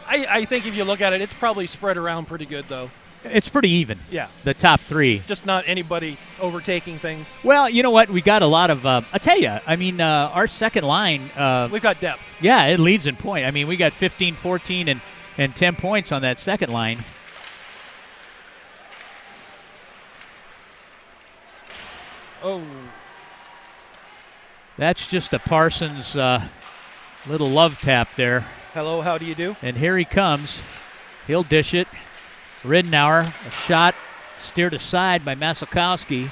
I think if you look at it, it's probably spread around pretty good, though. It's pretty even. Yeah. The top 3. Just not anybody overtaking things. Well, you know what? We got a lot of, I tell you, I mean, our second line. We've got depth. Yeah, it leads in point. I mean, we got 15, 14, and 10 points on that second line. Oh. That's just a Parsons little love tap there. Hello, how do you do? And here he comes. He'll dish it. Ridenour, a shot steered aside by Masalkowski.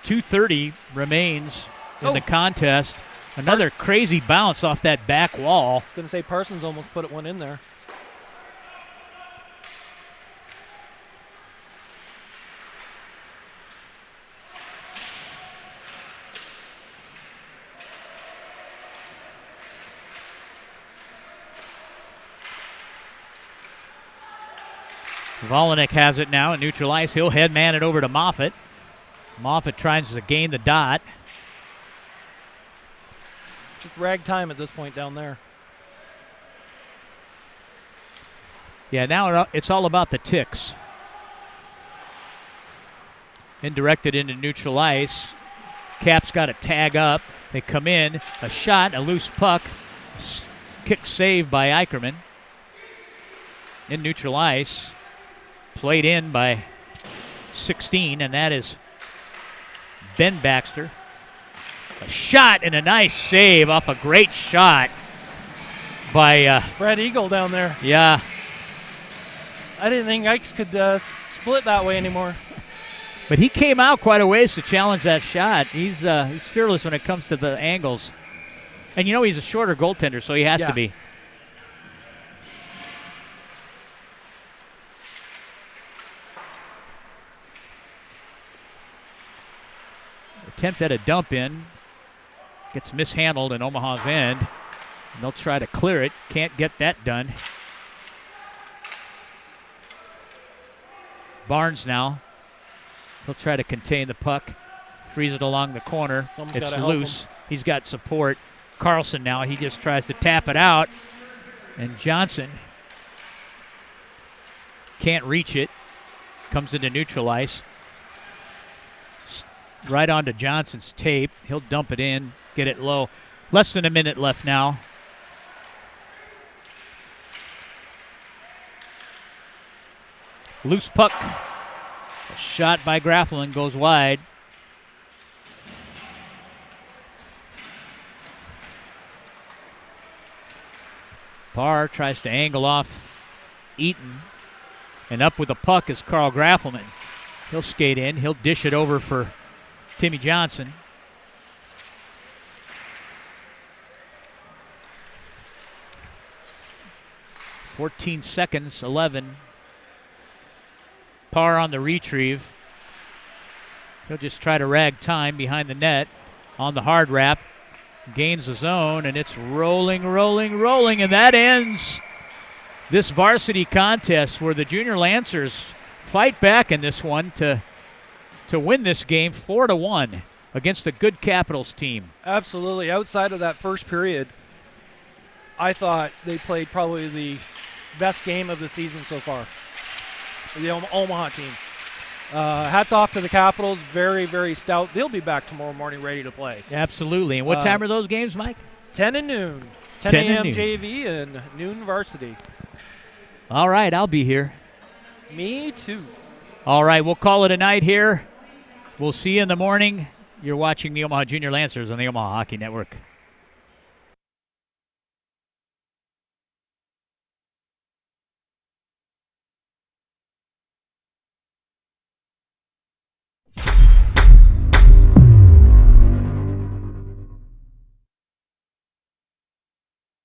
2:30 remains in the contest. Another crazy bounce off that back wall. I was going to say Parsons almost put one in there. Volynick has it now at neutral ice. He'll head man it over to Moffitt. Moffitt tries to gain the dot. Just ragtime at this point down there. Yeah, now it's all about the ticks. Indirected into neutral ice. Cap's got a tag up. They come in. A shot, a loose puck. Kick saved by Eicherman. In neutral ice. Played in by 16, and that is Ben Baxter. A shot and a nice save off a great shot by... Spread eagle down there. Yeah. I didn't think Ikes could split that way anymore. But he came out quite a ways to challenge that shot. He's fearless when it comes to the angles. And, you know, he's a shorter goaltender, so he has to be. Attempt at a dump in. Gets mishandled in Omaha's end. And they'll try to clear it. Can't get that done. Barnes now. He'll try to contain the puck. Freeze it along the corner. It's loose. He's got support. Carlson now, he just tries to tap it out. And Johnson can't reach it. Comes into neutral ice. Right onto Johnson's tape. He'll dump it in, get it low. Less than a minute left now. Loose puck. A shot by Graffelin goes wide. Parr tries to angle off Eaton. And up with the puck is Carl Graffelman. He'll skate in. He'll dish it over for Timmy Johnson. .14 seconds, 11. Parr on the retrieve. He'll just try to rag time behind the net on the hard wrap. Gains the zone, and it's rolling, and that ends this varsity contest where the Junior Lancers fight back in this one to win this game 4-1 against a good Capitals team. Absolutely. Outside of that first period, I thought they played probably the best game of the season so far. The Omaha team. Hats off to the Capitals. Very, very stout. They'll be back tomorrow morning ready to play. Absolutely. And what time are those games, Mike? 10 and noon. 10 a.m. JV and noon varsity. All right, I'll be here. Me too. All right, we'll call it a night here. We'll see you in the morning. You're watching the Omaha Junior Lancers on the Omaha Hockey Network.